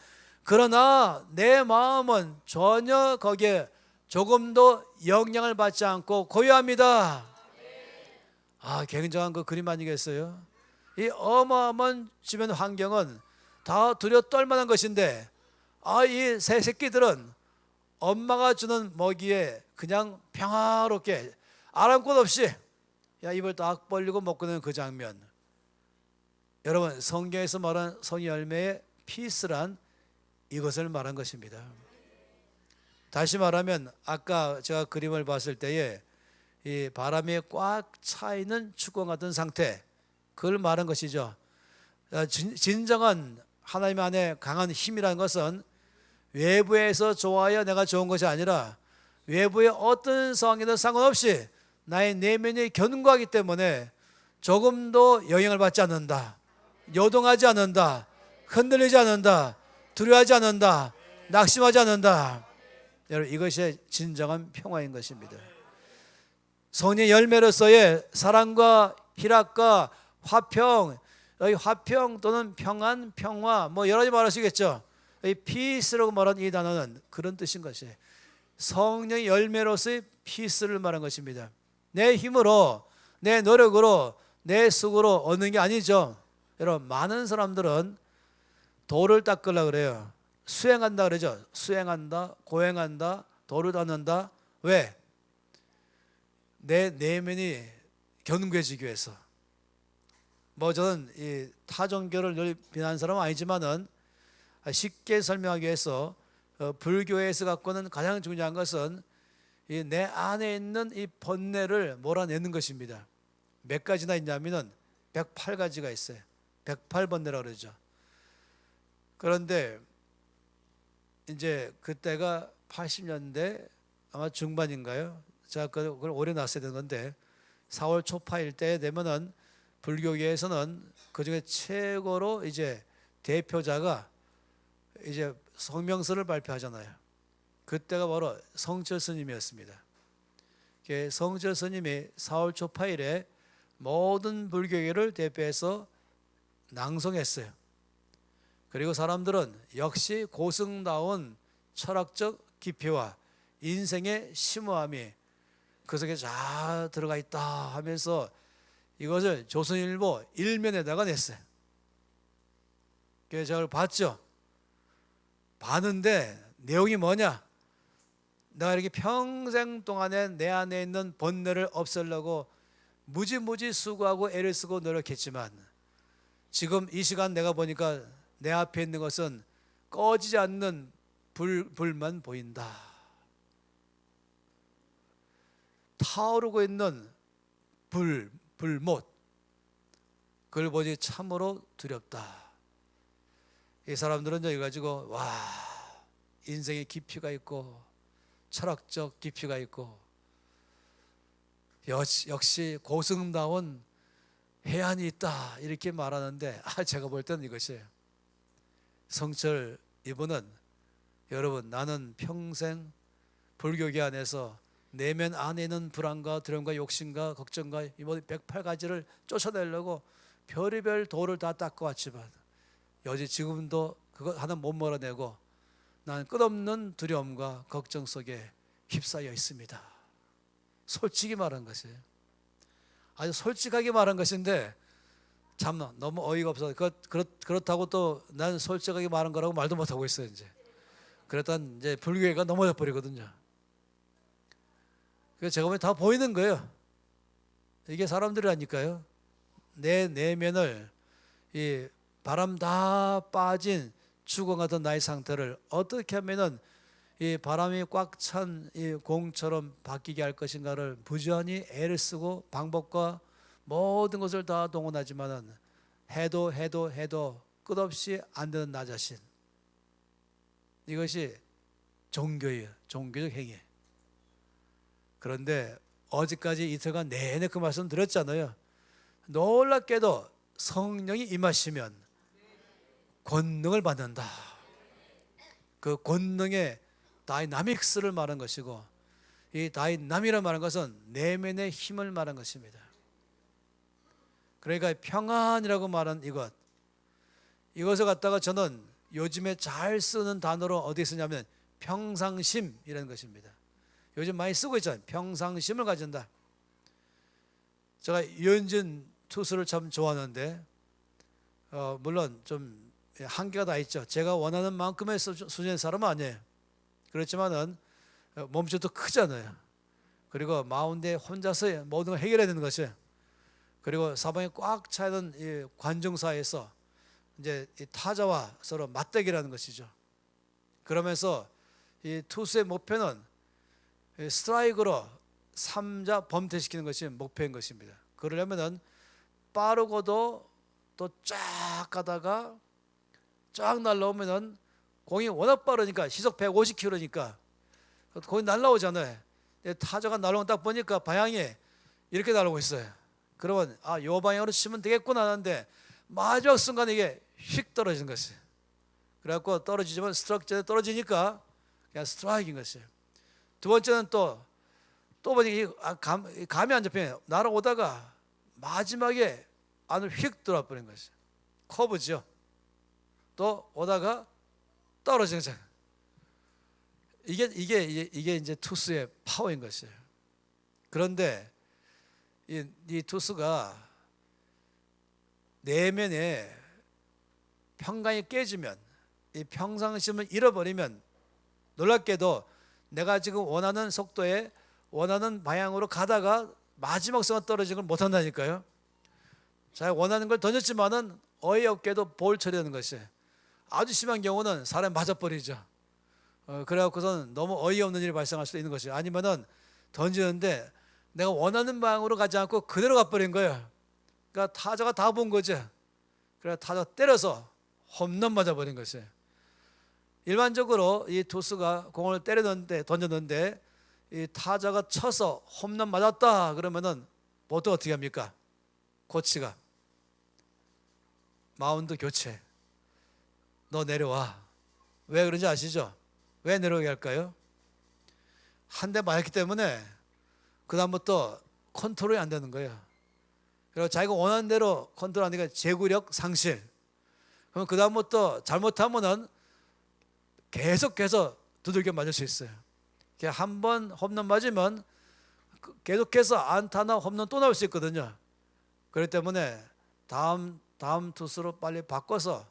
그러나 내 마음은 전혀 거기에 조금도 영향을 받지 않고 고요합니다. 굉장한 그 그림 아니겠어요? 이 어마어마한 주변 환경은 다 두려 떨 만한 것인데, 이 새 새끼들은 엄마가 주는 먹이에 그냥 평화롭게 아랑곳 없이 입을 딱 벌리고 먹고 있는 그 장면. 여러분, 성경에서 말한 성의 열매의 피스란 이것을 말한 것입니다. 다시 말하면 아까 제가 그림을 봤을 때에 이 바람에 꽉 차 있는 축구 같은 상태, 그걸 말한 것이죠. 진정한 하나님 안에 강한 힘이라는 것은 외부에서 좋아야 내가 좋은 것이 아니라 외부의 어떤 상황에도 상관없이 나의 내면이 견고하기 때문에 조금도 영향을 받지 않는다, 요동하지 않는다, 흔들리지 않는다, 두려워하지 않는다, 낙심하지 않는다. 여러분, 이것이 진정한 평화인 것입니다. 성령의 열매로서의 사랑과 희락과 화평, 여기 화평 또는 평안, 평화 여러 가지 말할 수 있겠죠. 이 피스라고 말하는 이 단어는 그런 뜻인 것이에요. 성령의 열매로서의 피스를 말한 것입니다. 내 힘으로, 내 노력으로, 내 수고로 얻는 게 아니죠. 여러분, 많은 사람들은 돌을 닦으려고 그래요. 수행한다 그러죠. 수행한다, 고행한다, 돌을 닦는다. 왜? 내 내면이 견고해지기 위해서. 저는 이 타 종교를 늘 비난하는 사람은 아니지만은 쉽게 설명하기 위해서 불교에서 갖고는 가장 중요한 것은 이 내 안에 있는 이 번뇌를 몰아내는 것입니다. 몇 가지나 있냐면은 108가지가 있어요. 108번뇌라고 그러죠. 그런데 이제 그때가 80년대 아마 중반인가요? 제가 그걸 오래 놨어야 되는 건데 4월 초파일 때 되면은 불교계에서는 그 중에 최고로 이제 대표자가 이제 성명서를 발표하잖아요. 그때가 바로 성철 스님이었습니다. 성철 스님이 4월 초파일에 모든 불교계를 대표해서 낭송했어요. 그리고 사람들은 역시 고승다운 철학적 깊이와 인생의 심오함이 그 속에 잘 들어가 있다 하면서 이것을 조선일보 1면에다가 냈어요. 그래서 저걸 봤죠. 봤는데 내용이 뭐냐? 내가 이렇게 평생 동안에 내 안에 있는 번뇌를 없애려고 무지무지 수고하고 애를 쓰고 노력했지만 지금 이 시간 내가 보니까 내 앞에 있는 것은 꺼지지 않는 불만 보인다. 타오르고 있는 불못. 그걸 보니 참으로 두렵다. 이 사람들은 이걸 가지고 와, 인생의 깊이가 있고 철학적 깊이가 있고 역시 고승다운 해안이 있다 이렇게 말하는데 제가 볼 때는 이것이에요. 성철 이분은 여러분 나는 평생 불교계 안에서 내면 안에 있는 불안과 두려움과 욕심과 걱정과 이 모든 108가지를 쫓아내려고 별의별 도를 다 닦아왔지만 여지 지금도 그거 하나 못 몰아내고 나는 끝없는 두려움과 걱정 속에 휩싸여 있습니다. 솔직히 말한 것이에요. 아주 솔직하게 말한 것인데 참 너무 어이가 없어서 그렇다고 또 난 솔직하게 말한 거라고 말도 못하고 있어요. 이제 그랬더니 이제 불교가 넘어져 버리거든요. 그래서 제가 보면 다 보이는 거예요. 이게 사람들이라니까요. 내 내면을 이 바람 다 빠진 죽어 가던 나의 상태를 어떻게 하면은 이 바람이 꽉 찬 이 공처럼 바뀌게 할 것인가를 부지런히 애를 쓰고 방법과 모든 것을 다 동원하지만은 해도 끝없이 안 되는 나 자신. 이것이 종교예요. 종교적 행위. 그런데 어제까지 이틀간 내내 그 말씀 드렸잖아요. 놀랍게도 성령이 임하시면 권능을 받는다. 그 권능의 다이나믹스를 말한 것이고 이 다이나믹이라는 말한 것은 내면의 힘을 말한 것입니다. 그러니까 평안이라고 말한 이것을 갖다가 저는 요즘에 잘 쓰는 단어로 어디에 쓰냐면 평상심이라는 것입니다. 요즘 많이 쓰고 있잖아요. 평상심을 가진다. 제가 유현진 투수를 참 좋아하는데 물론 좀 한계가 다 있죠. 제가 원하는 만큼의 수준의 사람은 아니에요. 그렇지만은 몸집도 크잖아요. 그리고 마운드에 혼자서 모든 걸 해결해야 되는 것이에요. 그리고 사방에 꽉 차 있는 이 관중사에서 이제 이 타자와 서로 맞대기라는 것이죠. 그러면서 이 투수의 목표는 스트라이크로 3자 범퇴시키는 것이 목표인 것입니다. 그러려면은 빠르고도 또 쫙 가다가 쫙 날라오면은 공이 워낙 빠르니까 시속 150km니까 공이 날라오잖아요. 타자가 날라오는 딱 보니까 방향이 이렇게 날아오고 있어요. 그러면 요 방향으로 치면 되겠구나 하는데 마지막 순간에 이게 휙 떨어지는 것이에요. 그래갖고 떨어지지만 스트라이크에 떨어지니까 그냥 스트라이크인 것이에요. 두 번째는 또 보니까 감이 안 잡혀요. 날아오다가 마지막에 안으로 휙 들어와 버린 것이에요. 커브죠. 또 오다가 떨어지는 거죠. 이게 이제 투수의 파워인 것이에요. 그런데 이 투수가 내면에 평강이 깨지면 이 평상심을 잃어버리면 놀랍게도 내가 지금 원하는 속도에 원하는 방향으로 가다가 마지막 순간 떨어지는 걸 못한다니까요. 자기가 원하는 걸 던졌지만은 어이없게도 볼 처리하는 것이에요. 아주 심한 경우는 사람이 맞아버리죠. 그래갖고서는 너무 어이없는 일이 발생할 수도 있는 것이에요. 아니면은 던지는데 내가 원하는 방향으로 가지 않고 그대로 가버린 거예요. 그러니까 타자가 다 본 거죠. 그래서 타자 때려서 홈런 맞아버린 것이에요. 일반적으로 이 투수가 공을 던졌는데 이 타자가 쳐서 홈런 맞았다 그러면은 보통 어떻게 합니까? 코치가 마운드 교체, 너 내려와. 왜 그런지 아시죠? 왜 내려오게 할까요? 한 대 맞았기 때문에 그 다음부터 컨트롤이 안 되는 거예요. 그리고 자기가 원하는 대로 컨트롤 안 되니까 제구력 상실. 그럼 그 다음부터 잘못하면은 계속해서 두들겨 맞을 수 있어요. 한 번 홈런 맞으면 계속해서 안타나 홈런 또 나올 수 있거든요. 그렇기 때문에 다음 투수로 빨리 바꿔서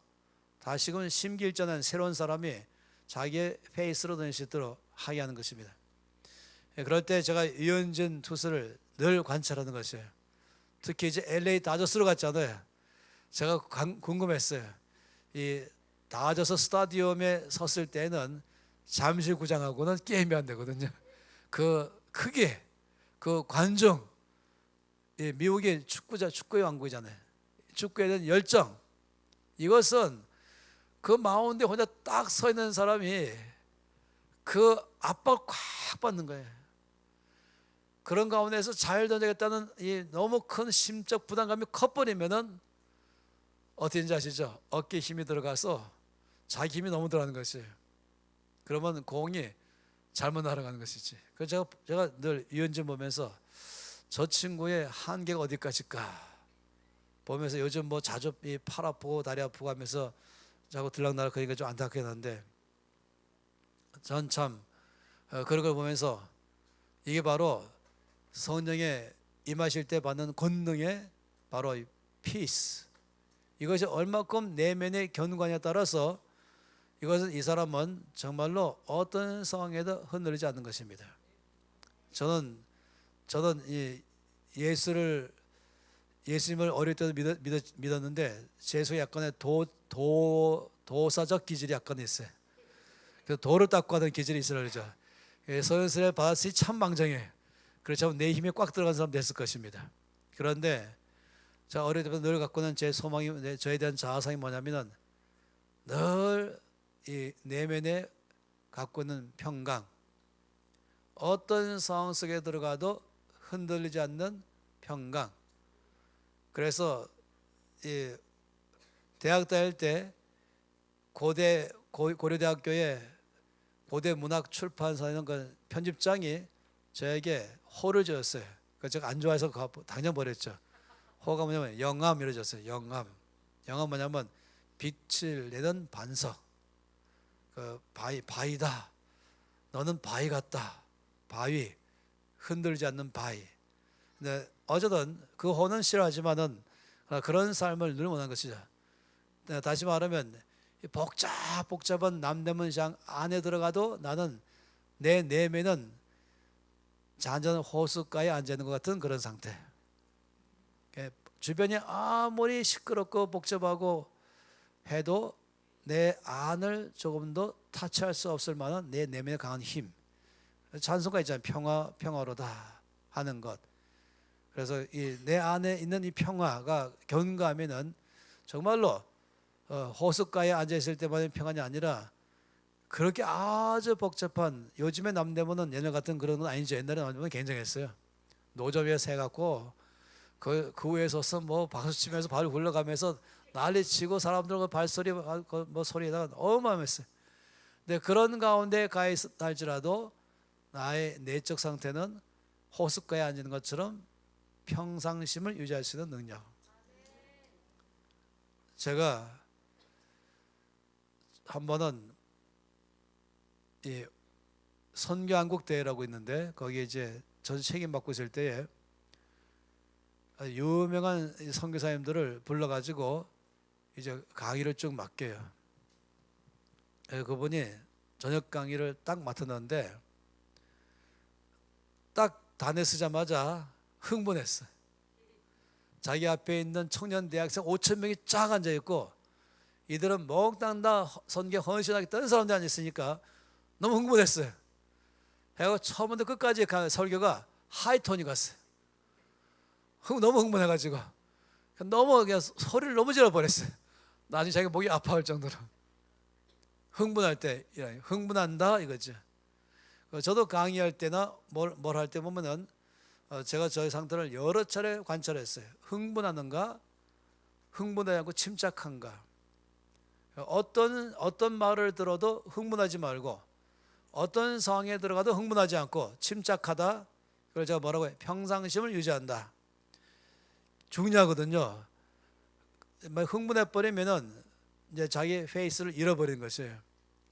다시금 심기일전한 새로운 사람이 자기의 페이스로 던질 수 있도록 하게 하는 것입니다. 그럴 때 제가 유현진 투수를 늘 관찰하는 것이에요. 특히 이제 LA 다저스로 갔잖아요. 제가 궁금했어요. 이 다저스 스타디움에 섰을 때는 잠실구장하고는 게임이 안 되거든요. 그 크게 그 관중, 미국의 축구의 왕국이잖아요. 축구에 대한 열정, 이것은 그 마운드에 혼자 딱 서 있는 사람이 그 압박을 꽉 받는 거예요. 그런 가운데서 잘 던져야겠다는 이 너무 큰 심적 부담감이 커버리면은 어떻게인지 아시죠? 어깨에 힘이 들어가서 자기 힘이 너무 들어가는 것이에요. 그러면 공이 잘못 날아가는 것이지. 그래서 제가 늘 유현진 보면서 저 친구의 한계가 어디까지일까 보면서 요즘 뭐 자주 팔 아프고 다리 아프고 하면서 자꾸 들락날락 하니까 좀 안타깝긴 한데, 전 참 그런 걸 보면서 이게 바로 성령에 임하실 때 받는 권능의 바로 이 피스, 이것이 얼마큼 내면의 견고하냐에 따라서 이것은 이 사람은 정말로 어떤 상황에도 흔들리지 않는 것입니다. 저는 이 예수님을 어릴 때도 믿었는데 제 속에 약간의 도사적 기질이 약간 있어요. 그래서 도를 닦고 하는 기질이 있으라 그러죠. 서연스레 받았으니 참 망정해. 그렇죠. 내 힘이 꽉 들어간 사람 됐을 것입니다. 그런데 제가 어릴 때부터 늘 갖고는 제 소망이, 저에 대한 자아상이 뭐냐면은 늘 이 내면에 갖고 있는 평강, 어떤 상황 속에 들어가도 흔들리지 않는 평강. 그래서 이 대학 다닐 때 고려대학교에 고대문학출판사라는 그 편집장이 저에게 호를 지었어요. 그래서 제가 안 좋아해서 당장 버렸죠. 호가 뭐냐면 영암 이러졌어요. 영암 뭐냐면 빛을 내는 반석. 그 바위다. 너는 바위 같다. 바위, 흔들지 않는 바위. 근데 어쨌든 그 호는 싫어하지만은 그런 삶을 늘 원하는 것이죠. 다시 말하면 복잡한 남대문 시장 안에 들어가도 나는 내 내면은 잔잔한 호숫가에 앉아 있는 것 같은 그런 상태. 주변이 아무리 시끄럽고 복잡하고 해도 내 안을 조금 더 타치할 수 없을 만한 내 내면의 강한 힘. 찬송가 있잖아요. 평화로다 하는 것. 그래서 이 내 안에 있는 이 평화가 견고하면은 정말로 호숫가에 앉아 있을 때만의 평안이 아니라 그렇게 아주 복잡한, 요즘에 남대문은 옛날 같은 그런 건 아니죠. 옛날에 남대문은 굉장했어요. 노점 위에 새 갖고 그 위에 서서 뭐 박수 치면서 발 굴러가면서 난리 치고 사람들 발소리 뭐 소리에다가 어마어마했어요. 근데 그런 가운데 가 있다 할지라도 나의 내적 상태는 호숫가에 앉는 것처럼 평상심을 유지할 수 있는 능력. 제가 한 번은 이 선교한국 대회라고 있는데 거기에 이제 전 책임 맡고 있을 때에 유명한 선교사님들을 불러가지고 이제 강의를 쭉 맡겨요. 그분이 저녁 강의를 딱 맡았는데 딱 단에 쓰자마자 흥분했어. 자기 앞에 있는 청년 대학생 5천 명이 쫙 앉아 있고 이들은 몽땅 다 선교 헌신하게 뜬 사람들이 앉아 있으니까 너무 흥분했어요. 해서 처음부터 끝까지 설교가 하이톤이 갔어요. 너무 흥분해가지고 너무 그냥 소리를 너무 질러버렸어요. 나중에 자기가 목이 아파할 정도로. 흥분할 때 흥분한다 이거죠. 저도 강의할 때나 뭘 할 때 보면은 제가 저의 상태를 여러 차례 관찰했어요. 흥분하는가, 흥분하지 않고 침착한가. 어떤 말을 들어도 흥분하지 말고, 어떤 상황에 들어가도 흥분하지 않고 침착하다. 그래서 제가 뭐라고 해요? 평상심을 유지한다. 중요하거든요. 흥분해 버리면은 이제 자기 페이스를 잃어버리는 것이에요.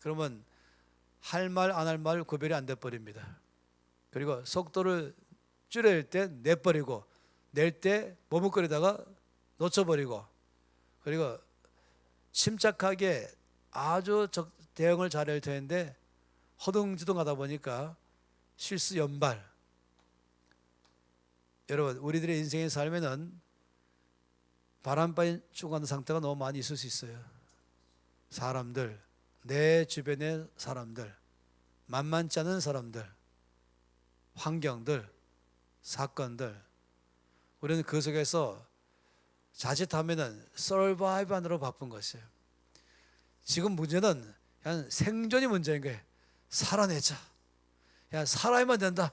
그러면 할 말 안 할 말 구별이 안 돼 버립니다. 그리고 속도를 줄일 때 내버리고, 낼 때 머뭇거리다가 놓쳐버리고, 그리고 침착하게 아주 대응을 잘해야 할 텐데 허둥지둥하다 보니까 실수 연발. 여러분, 우리들의 인생의 삶에는 바람바람 추구하는 상태가 너무 많이 있을 수 있어요. 사람들, 내 주변의 사람들, 만만치 않은 사람들, 환경들, 사건들, 우리는 그 속에서 자칫하면은 서바이브 하느라 바쁜 것이에요. 지금 문제는 그냥 생존이 문제인 거예요. 살아내자. 그냥 살아야만 된다.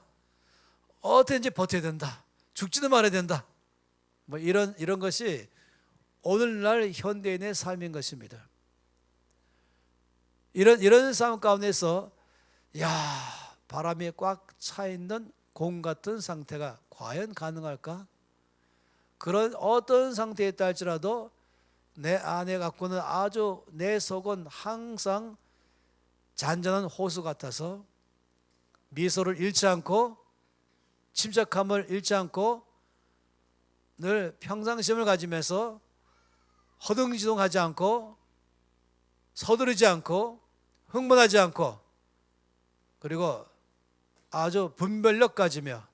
어떻게든지 버텨야 된다. 죽지도 말아야 된다. 뭐 이런 것이 오늘날 현대인의 삶인 것입니다. 이런 삶 가운데서 바람이 꽉 차 있는 공 같은 상태가 과연 가능할까? 그런 어떤 상태에 있다 할지라도 내 안에 갖고는 아주 내 속은 항상 잔잔한 호수 같아서 미소를 잃지 않고 침착함을 잃지 않고 늘 평상심을 가지면서 허둥지둥하지 않고 서두르지 않고 흥분하지 않고 그리고 아주 분별력 가지며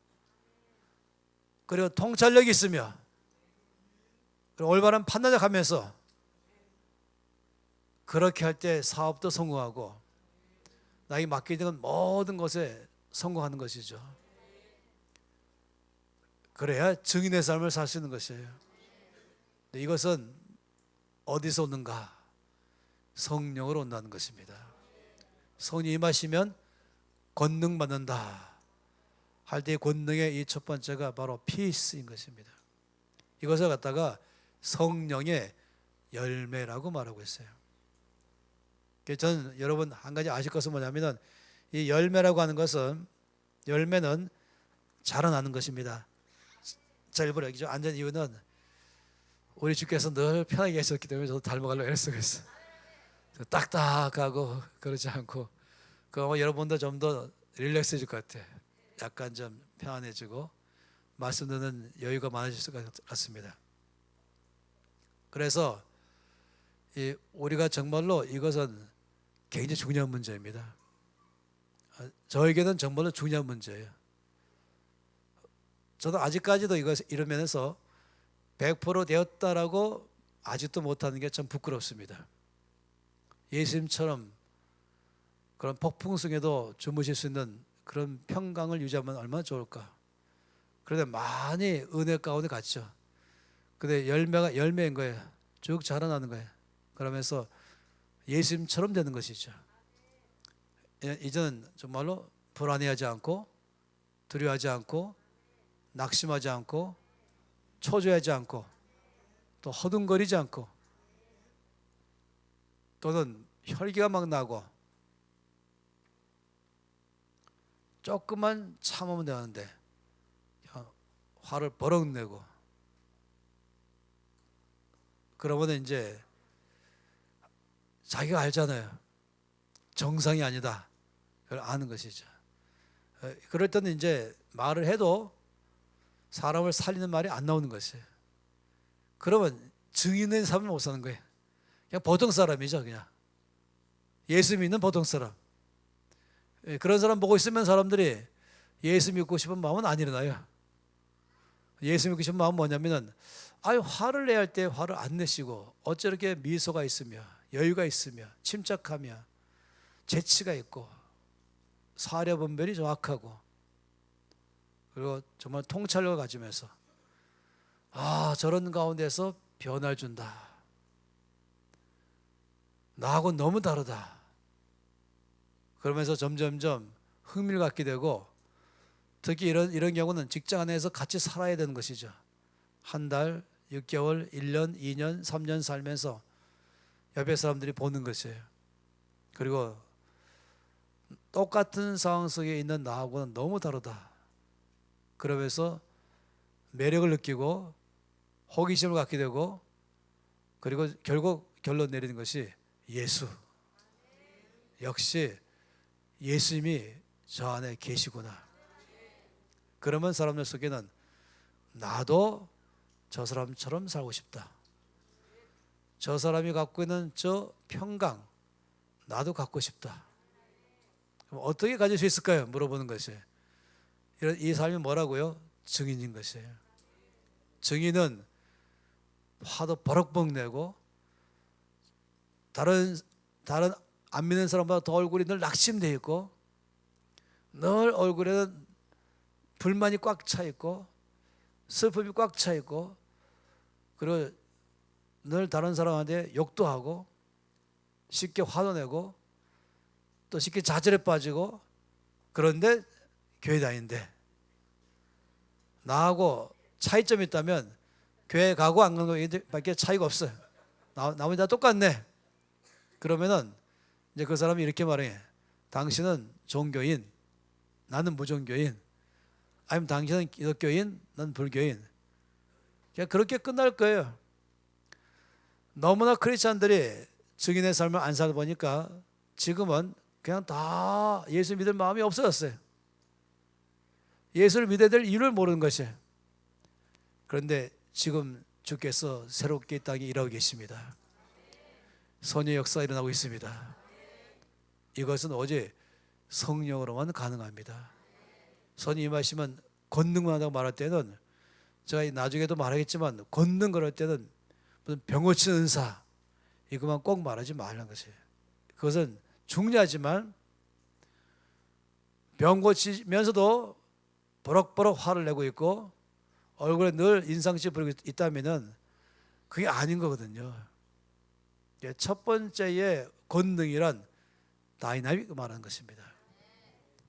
그리고 통찰력이 있으며 그리고 올바른 판단력 하면서 그렇게 할 때 사업도 성공하고 나에게 맡기는 모든 것에 성공하는 것이죠. 그래야 증인의 삶을 살 수 있는 것이에요. 이것은 어디서 오는가? 성령으로 온다는 것입니다. 성령이 임하시면 권능 받는다 할 때 권능의 이 첫 번째가 바로 피스인 것입니다. 이것을 갖다가 성령의 열매라고 말하고 있어요. 저는 여러분 한 가지 아실 것은 뭐냐면 이 열매라고 하는 것은 열매는 자라나는 것입니다. 자, 일부러 여기 좀 앉은 이유는 우리 주께서 늘 편하게 계셨기 때문에 저도 닮아가려고 애쓰고 있어요. 딱딱하고 그렇지 않고 그럼 여러분도 좀 더 릴렉스해질 것 같아요. 약간 좀 편안해지고 말씀 듣는 여유가 많아질 것 같습니다. 그래서 우리가 정말로 이것은 굉장히 중요한 문제입니다. 저에게는 정말로 중요한 문제예요. 저도 아직까지도 이런 면에서 100% 되었다라고 아직도 못하는 게 참 부끄럽습니다. 예수님처럼 그런 폭풍성에도 주무실 수 있는 그런 평강을 유지하면 얼마나 좋을까. 그런데 많이 은혜 가운데 갔죠. 근데 열매가 열매인 거예요. 쭉 자라나는 거예요. 그러면서 예수님처럼 되는 것이죠. 이제는 정말로 불안해하지 않고 두려워하지 않고 낙심하지 않고 초조하지 않고 또 허둥거리지 않고 또는 혈기가 막 나고 조금만 참으면 되는데 화를 버럭 내고 그러면 이제 자기가 알잖아요. 정상이 아니다. 그걸 아는 것이죠. 그럴 때는 이제 말을 해도 사람을 살리는 말이 안 나오는 것이에요. 그러면 증인의 삶을 못 사는 거예요. 그냥 보통 사람이죠. 그냥 예수 믿는 보통 사람. 그런 사람 보고 있으면 사람들이 예수 믿고 싶은 마음은 안 일어나요. 예수 믿고 싶은 마음은 뭐냐면은 화를 내야 할 때 화를 안 내시고 어째 이렇게 미소가 있으며 여유가 있으며 침착하며 재치가 있고 사려 분별이 정확하고 그리고 정말 통찰력을 가지면서 저런 가운데서 변화를 준다. 나하고 너무 다르다. 그러면서 점점점 흥미를 갖게 되고, 특히 이런 경우는 직장 안에서 같이 살아야 되는 것이죠. 한 달, 6개월, 1년, 2년, 3년 살면서 옆에 사람들이 보는 것이에요. 그리고 똑같은 상황 속에 있는 나하고는 너무 다르다. 그러면서 매력을 느끼고 호기심을 갖게 되고, 그리고 결국 결론 내리는 것이 예수. 역시 예수님이 저 안에 계시구나. 그러면 사람들 속에는 나도 저 사람처럼 살고 싶다. 저 사람이 갖고 있는 저 평강 나도 갖고 싶다. 그럼 어떻게 가질 수 있을까요? 물어보는 것이에요. 이 삶이 뭐라고요? 증인인 것이에요. 증인은 화도 버럭버럭 내고 다른 안 믿는 사람보다 더 얼굴이 늘 낙심되어 있고, 늘 얼굴에는 불만이 꽉 차 있고 슬픔이 꽉 차 있고, 그리고 늘 다른 사람한테 욕도 하고 쉽게 화도 내고 또 쉽게 좌절에 빠지고, 그런데 교회 다니는데 나하고 차이점이 있다면 교회 가고 안 가는 것밖에 차이가 없어요. 나머지 다 똑같네. 그러면은 이제 그 사람이 이렇게 말해. 당신은 종교인, 나는 무종교인. 아니면 당신은 기독교인, 난 불교인. 그냥 그렇게 끝날 거예요. 너무나 크리스찬들이 증인의 삶을 안 살다 보니까 지금은 그냥 다 예수 믿을 마음이 없어졌어요. 예수를 믿어야 될 이유를 모르는 것이에요. 그런데 지금 주께서 새롭게 이 땅에 일하고 계십니다. 선의 역사가 일어나고 있습니다. 이것은 오직 성령으로만 가능합니다. 선이 임하시면 권능만 하다고 말할 때는, 제가 나중에도 말하겠지만, 권능 그럴 때는 무슨 병 고치는 은사 이것만 꼭 말하지 말라는 것이에요. 그것은 중요하지만 병 고치면서도 버럭버럭 화를 내고 있고 얼굴에 늘 인상씨 부리고 있다면은 그게 아닌 거거든요. 첫 번째의 권능이란 다이나믹 말하는 것입니다.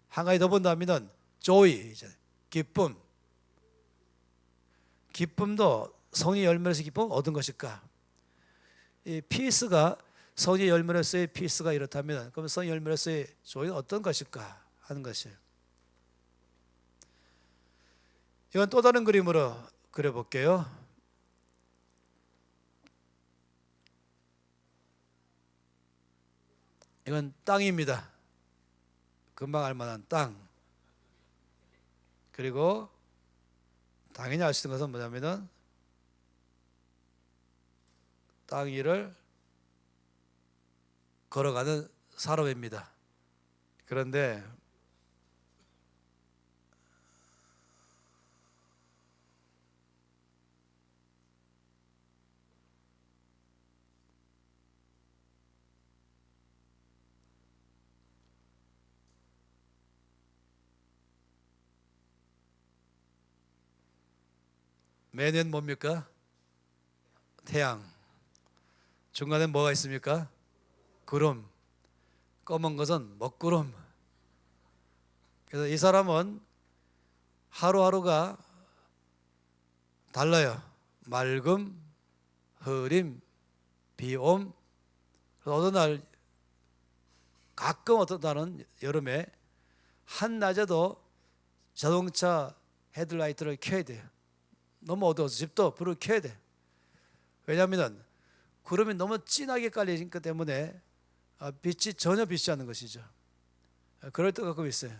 한 가지 더 본다면은 joy, 기쁨. 기쁨도 성의 열매로서 기쁨을 얻은 것일까? 이 피스가 성의 열매로서의 피스가 이렇다면, 그럼 성의 열매로서의 joy는 어떤 것일까 하는 것이에요. 이건 또 다른 그림으로 그려볼게요. 이건 땅입니다. 금방 알만한 땅. 그리고 당연히 알 수 있는 것은 뭐냐면은 땅 위를 걸어가는 사람입니다. 그런데 매년 뭡니까? 태양. 중간에 뭐가 있습니까? 구름. 검은 것은 먹구름. 그래서 이 사람은 하루하루가 달라요. 맑음, 흐림, 비옴. 어떤 날, 가끔 어떤 날은 여름에 한낮에도 자동차 헤드라이트를 켜야 돼요. 너무 어두워서 집도 불을 켜야 돼. 왜냐하면 구름이 너무 진하게 깔리기 때문에 빛이 전혀 비치지 않는 것이죠. 그럴 때가 가끔 있어요.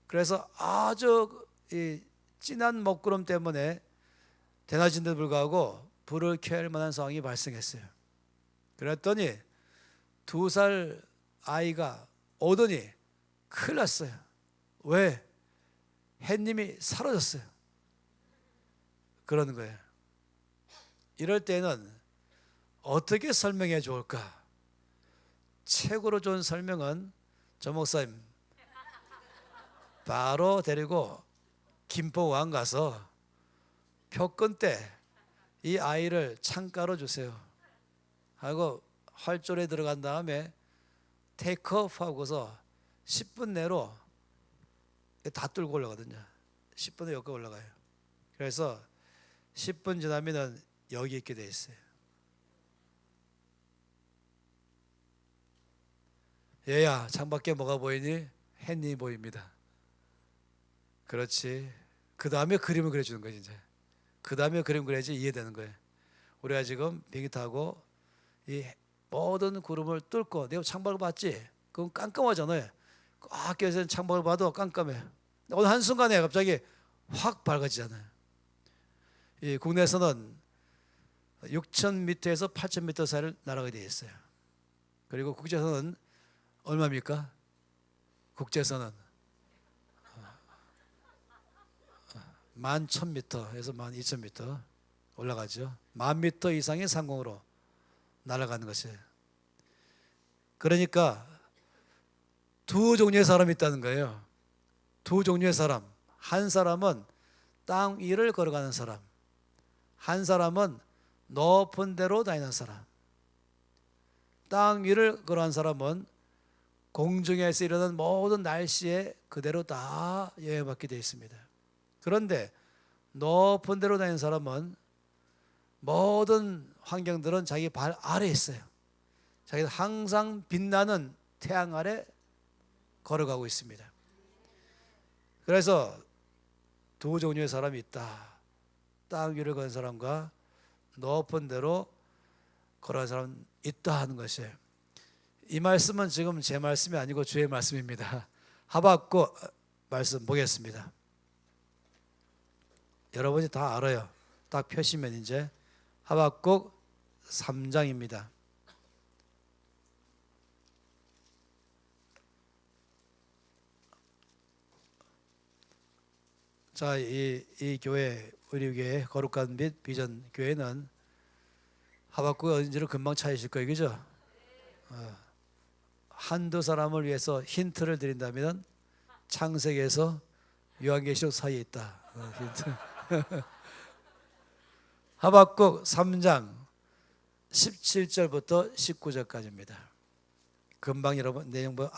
그래서 아주 이 진한 먹구름 때문에 대낮인데도 불구하고 불을 켜야 할 만한 상황이 발생했어요. 그랬더니 2살 아이가 오더니 큰일 났어요. 왜? 햇님이 사라졌어요. 그러는 거예요. 이럴 때는 어떻게 설명해 좋을까? 최고로 좋은 설명은 저 목사님 바로 데리고 김포공항 가서 표건 때 이 아이를 창가로 주세요 하고 활주로에 들어간 다음에 테이크오프 하고서 10분 내로 다 뚫고 올라가거든요. 10분에 여기 올라가요. 그래서 10분 지나면은 여기 있게 돼 있어요. 얘야, 창밖에 뭐가 보이니? 햇님이 보입니다. 그렇지. 그 다음에 그림을 그려주는 거지. 이제 그 다음에 그림 그려야지 이해되는 거예요. 우리가 지금 비행기 타고 이 모든 구름을 뚫고, 내가 창밖을 봤지? 그건 깜깜하잖아요. 꽉 껴있는 창밖을 봐도 깜깜해. 어느 한순간에 갑자기 확 밝아지잖아요. 이 국내에서는 6,000m에서 8,000m 사이를 날아가게 되어 있어요. 그리고 국제선은 얼마입니까? 국제선은 11,000m에서 12,000m 올라가죠. 10,000m 이상의 상공으로 날아가는 것이에요. 그러니까 두 종류의 사람이 있다는 거예요. 두 종류의 사람. 한 사람은 땅 위를 걸어가는 사람, 한 사람은 높은 데로 다니는 사람. 땅 위를 걸어가는 사람은 공중에서 일어나는 모든 날씨에 그대로 다 영향받게 되어 있습니다. 그런데 높은 데로 다니는 사람은 모든 환경들은 자기 발 아래에 있어요. 자기는 항상 빛나는 태양 아래 걸어가고 있습니다. 그래서 두 종류의 사람이 있다. 땅 위를 걷는 사람과 높은 데로 걸어가는 사람은 있다 하는 것이에요. 이 말씀은 지금 제 말씀이 아니고 주의 말씀입니다. 하박국 말씀 보겠습니다. 여러분이 다 알아요. 딱 펴시면 이제 하박국 3장입니다. 자, 이 교회, 우리 교회 거룩한 빛 비전 교회는 하박국 어딘지를 금방 찾으실 거예요, 그죠? 한두 사람을 위해서 힌트를 드린다면 창세기에서 요한계시록 사이에 있다. 힌트. 하박국 3장 17절부터 19절까지입니다. 금방 여러분 내용 보면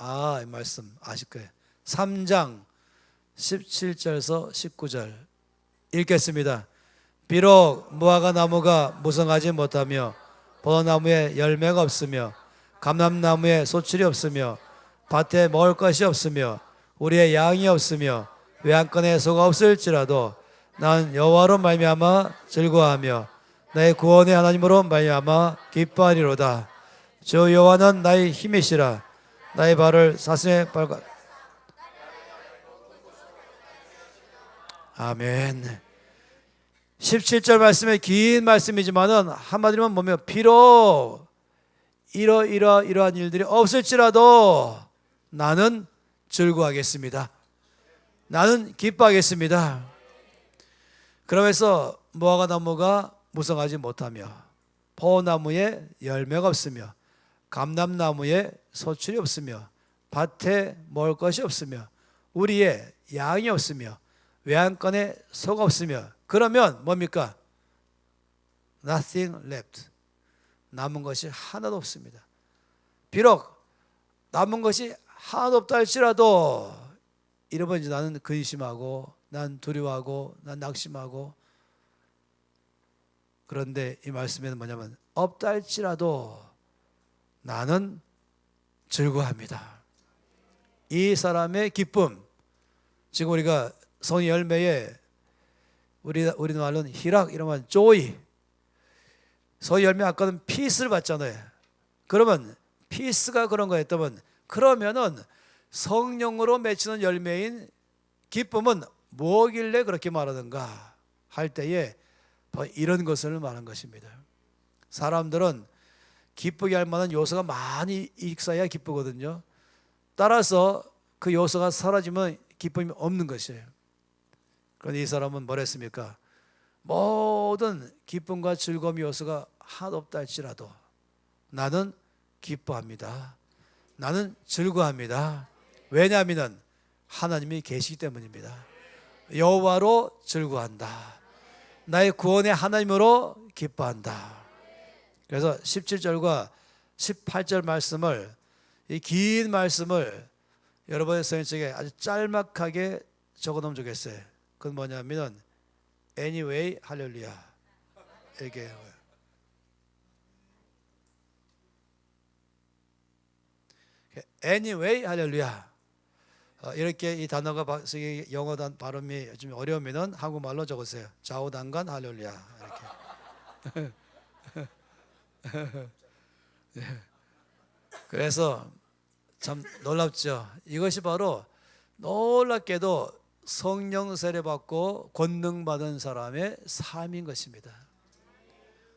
이 말씀 아실 거예요. 3장 17절에서 19절 읽겠습니다. 비록 무화과 나무가 무성하지 못하며 버나무에 열매가 없으며 감람나무에 소출이 없으며 밭에 먹을 것이 없으며 우리의 양이 없으며 외양간에 소가 없을지라도 난 여호와로 말미암아 즐거워하며 나의 구원의 하나님으로 말미암아 기뻐하리로다. 주 여호와는 나의 힘이시라. 나의 발을 사슴의 발과 아멘. 17절 말씀에 긴 말씀이지만은 한마디로만 보면 비록 이러한 일들이 없을지라도 나는 즐거워하겠습니다. 나는 기뻐하겠습니다. 그러면서 무화과 나무가 무성하지 못하며 포나무에 열매가 없으며 감람나무에 소출이 없으며 밭에 먹을 것이 없으며 우리의 양이 없으며 외양간에 소가 없으며 그러면 뭡니까? Nothing left. 남은 것이 하나도 없습니다. 비록 남은 것이 하나도 없다 할지라도 이러면 이제 나는 근심하고 난 두려워하고 난 낙심하고 그런데 이 말씀에는 뭐냐면 없다 할지라도 나는 즐거워합니다. 이 사람의 기쁨 지금 우리가 성의 열매에 우리 말로는 희락 이러면 joy 성의 열매 아까는 peace를 받잖아요. 그러면 peace가 그런 거였다면 그러면은 성령으로 맺히는 열매인 기쁨은 뭐길래 그렇게 말하는가 할 때에 이런 것을 말한 것입니다. 사람들은 기쁘게 할 만한 요소가 많이 있어야 기쁘거든요. 따라서 그 요소가 사라지면 기쁨이 없는 것이에요. 그런데 이 사람은 뭐랬습니까? 모든 기쁨과 즐거움 요소가 하나도 없다 할지라도 나는 기뻐합니다. 나는 즐거워합니다. 왜냐하면 하나님이 계시기 때문입니다. 여호와로 즐거워한다. 나의 구원의 하나님으로 기뻐한다. 그래서 17절과 18절 말씀을 이 긴 말씀을 여러분의 성경책에 아주 짤막하게 적어놓으면 좋겠어요. 그건 뭐냐면 anyway 할렐루야 이렇게 anyway 할렐루야 이렇게 이 단어가 영어 발음이 좀 어려우면은 한국말로 적으세요. 좌우단관 할렐루야 이렇게. 그래서 참 놀랍죠. 이것이 바로 놀랍게도 성령 세례 받고 권능 받은 사람의 삶인 것입니다.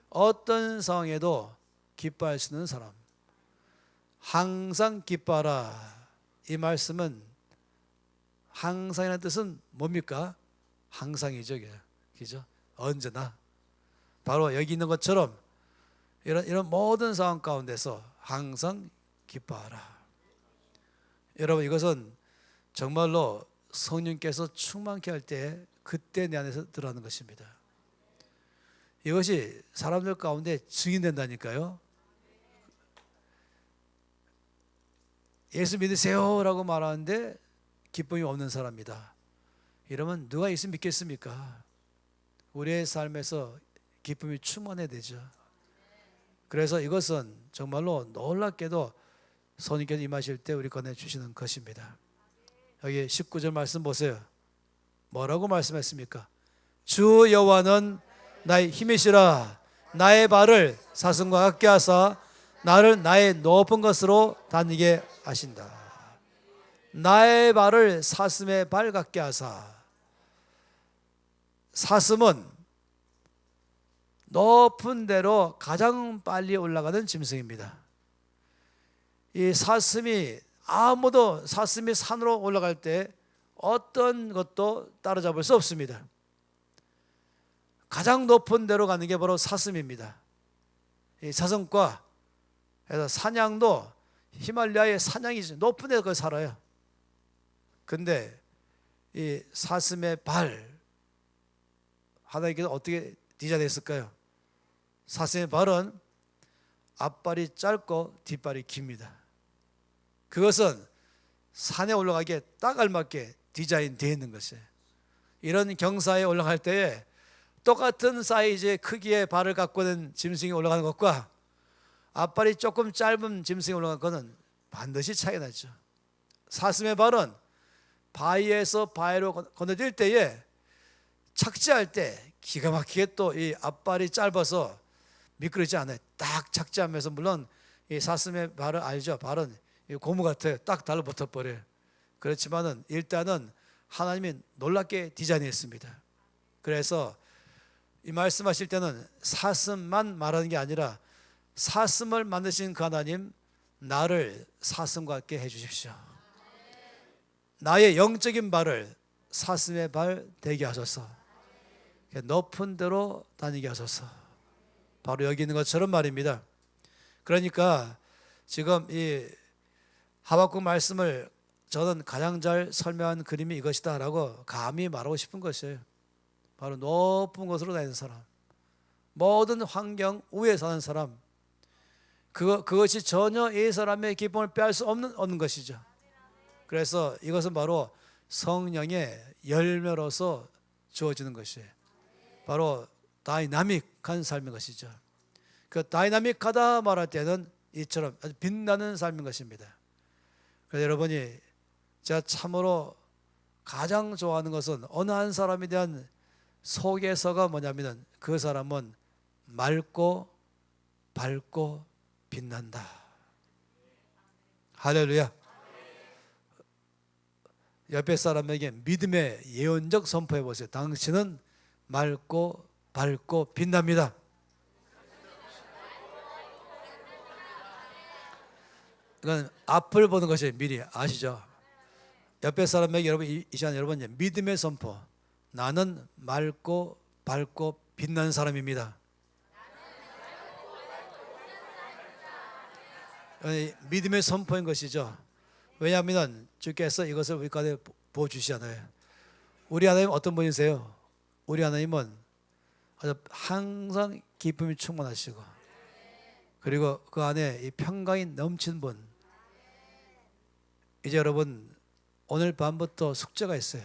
어떤 상황에도 기뻐할 수 있는 사람, 항상 기뻐하라. 이 말씀은 항상이라는 뜻은 뭡니까? 항상이죠, 그죠? 언제나. 바로 여기 있는 것처럼 이런 모든 상황 가운데서 항상 기뻐하라. 여러분, 이것은 정말로 성령께서 충만케 할 때 그때 내 안에서 들어가는 것입니다. 이것이 사람들 가운데 증인된다니까요. 예수 믿으세요라고 말하는데 기쁨이 없는 사람이다. 이러면 누가 예수 믿겠습니까? 우리의 삶에서 기쁨이 충만해야 되죠. 그래서 이것은 정말로 놀랍게도 성령께서 임하실 때 우리 건네 주시는 것입니다. 여기 19절 말씀 보세요. 뭐라고 말씀했습니까? 주 여호와는 나의 힘이시라. 나의 발을 사슴과 같게 하사 나를 나의 높은 것으로 다니게 하신다. 나의 발을 사슴의 발 같게 하사. 사슴은 높은 데로 가장 빨리 올라가는 짐승입니다. 이 사슴이 산으로 올라갈 때 어떤 것도 따라잡을 수 없습니다. 가장 높은 데로 가는 게 바로 사슴입니다. 이 사슴과 그래서 사냥도 히말라야의 사냥이죠. 높은 데서 살아요. 근데 이 사슴의 발 하나님께서 어떻게 디자인했을까요? 사슴의 발은 앞발이 짧고 뒷발이 깁니다. 그것은 산에 올라가기에 딱 알맞게 디자인되어 있는 것이에요. 이런 경사에 올라갈 때에 똑같은 사이즈의 크기의 발을 갖고 있는 짐승이 올라가는 것과 앞발이 조금 짧은 짐승이 올라가는 것은 반드시 차이가 나죠. 사슴의 발은 바위에서 바위로 건너뛸 때에 착지할 때 기가 막히게 또 이 앞발이 짧아서 미끄러지지 않아요. 딱 착지하면서 물론 이 사슴의 발은 알죠. 발은 고무 같아요. 딱 달라붙어 버려요. 그렇지만은 일단은 하나님이 놀랍게 디자인했습니다. 그래서 이 말씀하실 때는 사슴만 말하는 게 아니라 사슴을 만드신 그 하나님, 나를 사슴과 같게 해주십시오. 나의 영적인 발을 사슴의 발 되게 하소서. 높은 데로 다니게 하소서. 바로 여기 있는 것처럼 말입니다. 그러니까 지금 이 하박국 말씀을 저는 가장 잘 설명한 그림이 이것이다 라고 감히 말하고 싶은 것이에요. 바로 높은 곳으로 다니는 사람, 모든 환경 위에 사는 사람, 그것이 전혀 이 사람의 기쁨을 빼앗을 수 없는 것이죠. 그래서 이것은 바로 성령의 열매로서 주어지는 것이에요. 바로 다이나믹한 삶인 것이죠. 그 다이나믹하다 말할 때는 이처럼 아주 빛나는 삶인 것입니다. 그래서 여러분이 제가 참으로 가장 좋아하는 것은 어느 한 사람에 대한 소개서가 뭐냐면 그 사람은 맑고 밝고 빛난다. 할렐루야. 옆에 사람에게 믿음의 예언적 선포해 보세요. 당신은 맑고 밝고 빛납니다. 이건 앞을 보는 것이 미리 아시죠? 옆에 사람에게 여러분 이 시간 여러분 믿음의 선포. 나는 맑고 밝고 빛나는 사람입니다. 믿음의 선포인 것이죠. 왜냐하면 주께서 이것을 우리 가운데 보여주시잖아요. 우리 하나님 어떤 분이세요? 우리 하나님은 아주 항상 기쁨이 충만하시고 그리고 그 안에 이 평강이 넘치는 분. 이제 여러분 오늘 밤부터 숙제가 있어요.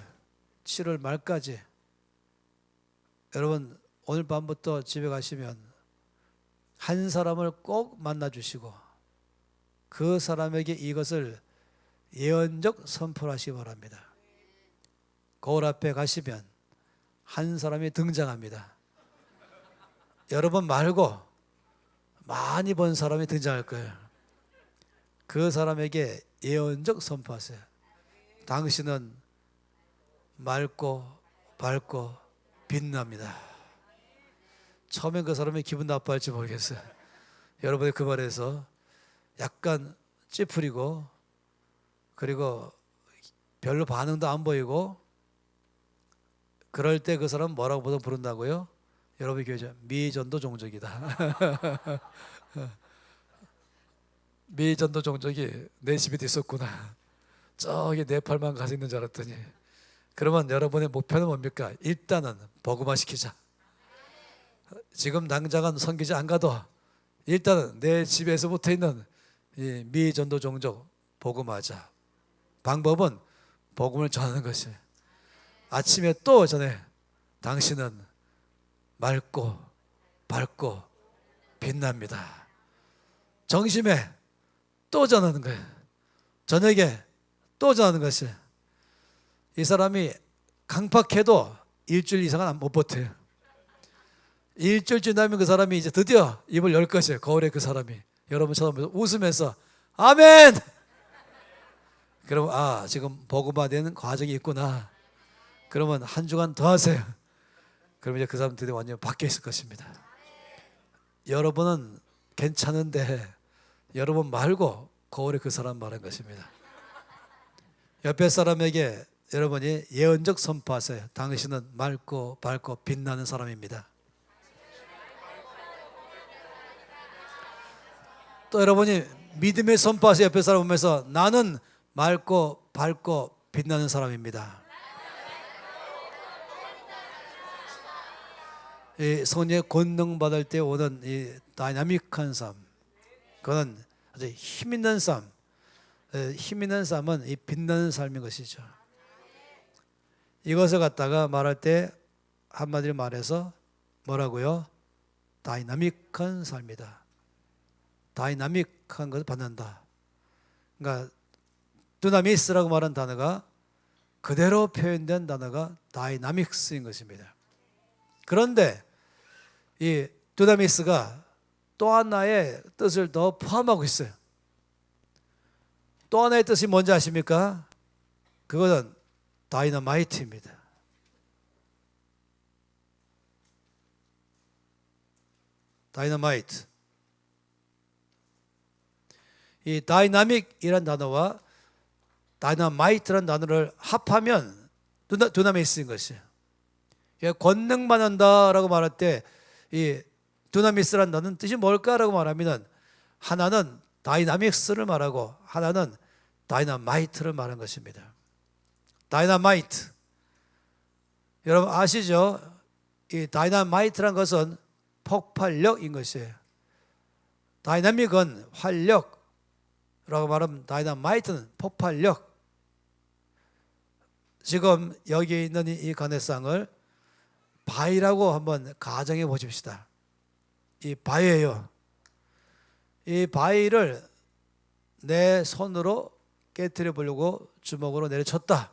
7월 말까지 여러분 오늘 밤부터 집에 가시면 한 사람을 꼭 만나 주시고 그 사람에게 이것을 예언적 선포하시기 바랍니다. 거울 앞에 가시면 한 사람이 등장합니다. 여러분 말고 많이 본 사람이 등장할 거예요. 그 사람에게 예언적 선포하세요. 당신은 맑고 밝고 빛납니다. 처음엔 그 사람이 기분 나빠할지 모르겠어요. 여러분이 그 말에서 약간 찌푸리고 그리고 별로 반응도 안 보이고 그럴 때 그 사람 뭐라고 보통 부른다고요? 여러분이 교회죠. 미전도 종족이다. 미전도 종족이 내 집에도 있었구나. 저기 네팔만 가서 있는 줄 알았더니. 그러면 여러분의 목표는 뭡니까? 일단은 복음화 시키자. 지금 당장은 선교지 안 가도 일단은 내 집에서 붙어 있는 이 미전도 종족 복음하자. 방법은 복음을 전하는 것이에요. 아침에 또 전해. 당신은 맑고 밝고 빛납니다. 정심에 또 전하는 거예요. 저녁에 또 전하는 것이에요. 이 사람이 강팍해도 일주일 이상은 못 버텨요. 일주일 지나면 그 사람이 이제 드디어 입을 열 것이에요. 거울에 그 사람이 여러분 쳐다보면서 웃으면서 아멘. 그러면 지금 복음화되는 과정이 있구나. 그러면 한 주간 더 하세요. 그러면 이제 그 사람 드디어 완전히 바뀌어 있을 것입니다. 여러분은 괜찮은데 여러분 말고 거울에 그 사람 말한 것입니다. 옆에 사람에게 여러분이 예언적 선포하세요. 당신은 맑고 밝고 빛나는 사람입니다. 또 여러분이 믿음의 선포하세요. 옆에 사람 보면서 나는 맑고 밝고 빛나는 사람입니다. 이 성령의 권능 받을 때 오는 이 다이나믹한 삶, 그건 아주 힘 있는 삶. 힘 있는 삶은 이 빛나는 삶인 것이죠. 이것을 갖다가 말할 때 한마디로 말해서 뭐라고요? 다이나믹한 삶이다. 다이나믹한 것을 받는다. 그러니까 두나미스라고 말한 단어가 그대로 표현된 단어가 다이나믹스인 것입니다. 그런데 이 두나미스가 또 하나의 뜻을 더 포함하고 있어요. 또 하나의 뜻이 뭔지 아십니까? 그것은 다이너마이트입니다. 다이너마이트. 이 다이나믹이라는 단어와 다이너마이트라는 단어를 합하면 두나미스인 것이에요. 권능 받는다라고 말할 때 이 두나미스라는 단어는 뜻이 뭘까라고 말하면 하나는 다이나믹스를 말하고 하나는 다이너마이트를 말한 것입니다. 다이너마이트. 여러분 아시죠? 이 다이너마이트란 것은 폭발력인 것이에요. 다이나믹은 활력라고 말하면 다이너마이트는 폭발력. 지금 여기 있는 이 가내상을 바위라고 한번 가정해 보십시다. 이 바위예요. 이 바위를 내 손으로 깨트려 보려고 주먹으로 내려쳤다.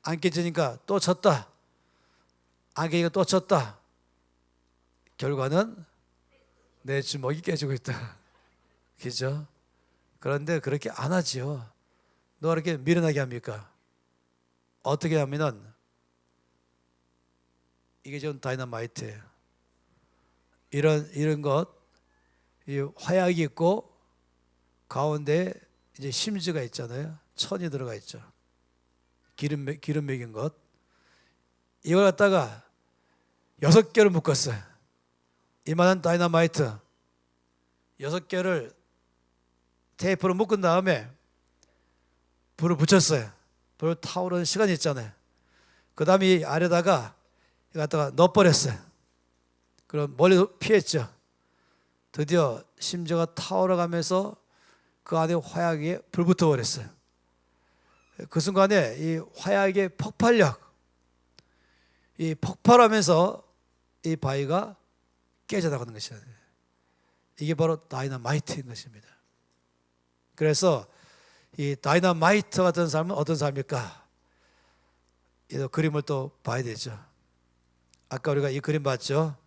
안 깨지니까 또 쳤다. 안 깨지니까 또 쳤다. 결과는 내 주먹이 깨지고 있다. 그죠? 그런데 그렇게 안 하지요. 너 이렇게 미련하게 합니까? 어떻게 하면은 이게 좀 다이너마이트예요. 이런 것, 이 화약이 있고 가운데 이제 심지가 있잖아요. 천이 들어가 있죠. 기름 먹인 것. 이걸 갖다가 6개를 묶었어요. 이만한 다이너마이트 6개를 테이프로 묶은 다음에 불을 붙였어요. 불 타오르는 시간이 있잖아요. 그 다음에 이 아래다가 갖다가 넣어버렸어요. 그럼 멀리 피했죠. 드디어 심지어가 타오르가면서 그 안에 화약에 불 붙어버렸어요. 그 순간에 이 화약의 폭발력, 이 폭발하면서 이 바위가 깨져나가는 것이에요. 이게 바로 다이너마이트인 것입니다. 그래서 이 다이너마이트 같은 삶은 어떤 삶일까? 이 그림을 또 봐야 되죠. 아까 우리가 이 그림 봤죠?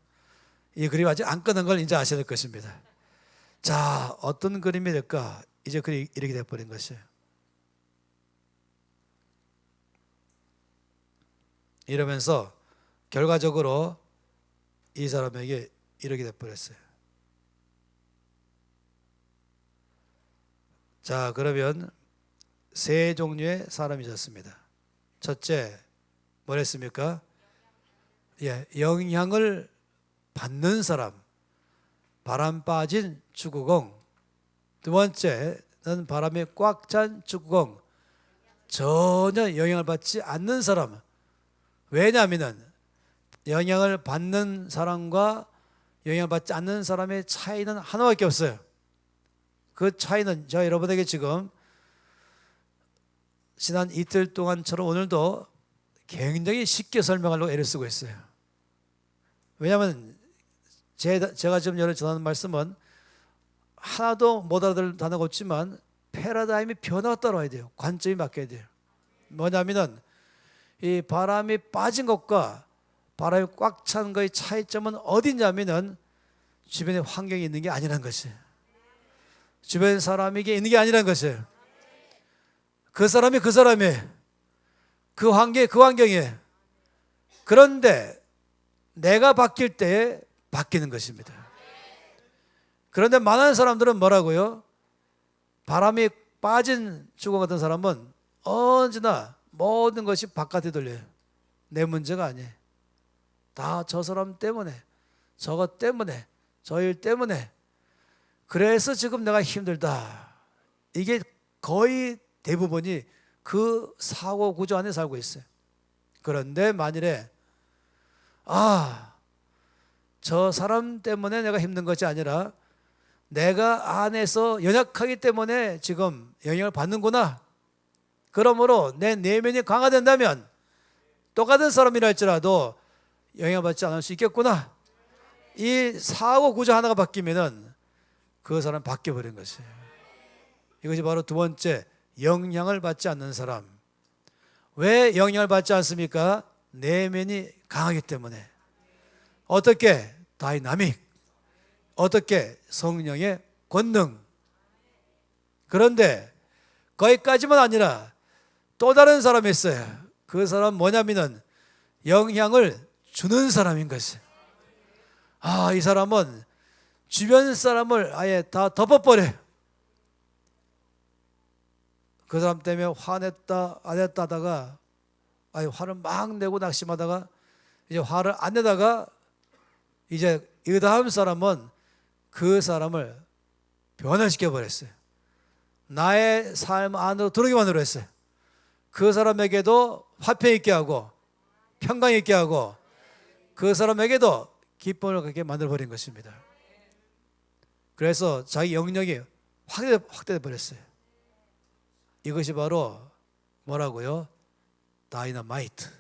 이 그림 아직 안 끝난 걸 이제 아셔야 될 것입니다. 자, 어떤 그림이 될까? 이제 그림이 이렇게 돼버린 것이에요. 이러면서 결과적으로 이 사람에게 이렇게 돼버렸어요. 자, 그러면 세 종류의 사람이셨습니다. 첫째, 뭐랬습니까? 영향을 받는 사람, 바람 빠진 축구공. 두 번째는 바람에 꽉 찬 축구공, 전혀 영향을 받지 않는 사람. 왜냐하면 영향을 받는 사람과 영향을 받지 않는 사람의 차이는 하나밖에 없어요. 그 차이는 제가 여러분에게 지금 지난 이틀 동안처럼 오늘도 굉장히 쉽게 설명하려고 애를 쓰고 있어요. 왜냐하면 제가 지금 여러분 전하는 말씀은 하나도 못 알아들 단어가 없지만 패러다임이 변화가 따라와야 돼요. 관점이 바뀌어야 돼요. 뭐냐면은 이 바람이 빠진 것과 바람이 꽉 찬 것의 차이점은 어디냐면은 주변에 환경이 있는 게 아니라는 것이에요. 주변 사람에게 있는 게 아니라는 것이에요. 그 사람이 그 환경에. 그런데 내가 바뀔 때 바뀌는 것입니다. 그런데 많은 사람들은 뭐라고요? 바람이 빠진 주공 같은 사람은 언제나 모든 것이 바깥에 들려요. 내 문제가 아니에요. 다 저 사람 때문에, 저것 때문에, 저 일 때문에. 그래서 지금 내가 힘들다. 이게 거의 대부분이 그 사고 구조 안에 살고 있어요. 그런데 만일에 저 사람 때문에 내가 힘든 것이 아니라 내가 안에서 연약하기 때문에 지금 영향을 받는구나. 그러므로 내 내면이 강화된다면 똑같은 사람이라 할지라도 영향받지 않을 수 있겠구나. 이 사고 구조 하나가 바뀌면은 그 사람 바뀌어버린 것이에요. 이것이 바로 두 번째, 영향을 받지 않는 사람. 왜 영향을 받지 않습니까? 내면이 강하기 때문에. 어떻게? 다이나믹. 어떻게? 성령의 권능. 그런데 거기까지만 아니라 또 다른 사람이 있어요. 그 사람 뭐냐면은 영향을 주는 사람인 것이에요. 이 사람은 주변 사람을 아예 다 덮어버려요. 그 사람 때문에 화냈다 안 했다 하다가 화를 막 내고 낙심하다가 이제 화를 안 내다가 이제 이 다음 사람은 그 사람을 변화시켜 버렸어요. 나의 삶 안으로 들어오게 만들어 했어요. 그 사람에게도 화평 있게 하고 평강 있게 하고 그 사람에게도 기쁨을 갖게 만들어 버린 것입니다. 그래서 자기 영역이 확대돼 버렸어요. 이것이 바로 뭐라고요? 다이너마이트,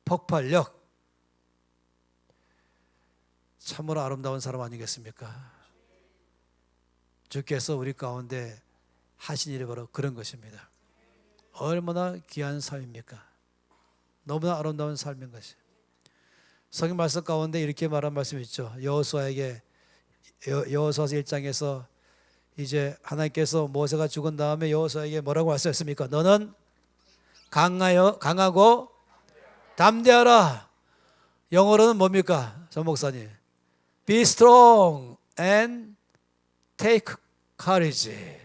폭발력. 참으로 아름다운 사람 아니겠습니까? 주께서 우리 가운데 하신 일이 바로 그런 것입니다. 얼마나 귀한 삶입니까? 너무나 아름다운 삶인 것이. 성경 말씀 가운데 이렇게 말한 말씀이 있죠. 여호수아에게 여호수아서 1장에서 이제 하나님께서 모세가 죽은 다음에 여호수아에게 뭐라고 말씀하셨습니까? 너는 강하고 담대하라. 영어로는 뭡니까? 전 목사님. Be strong and take courage.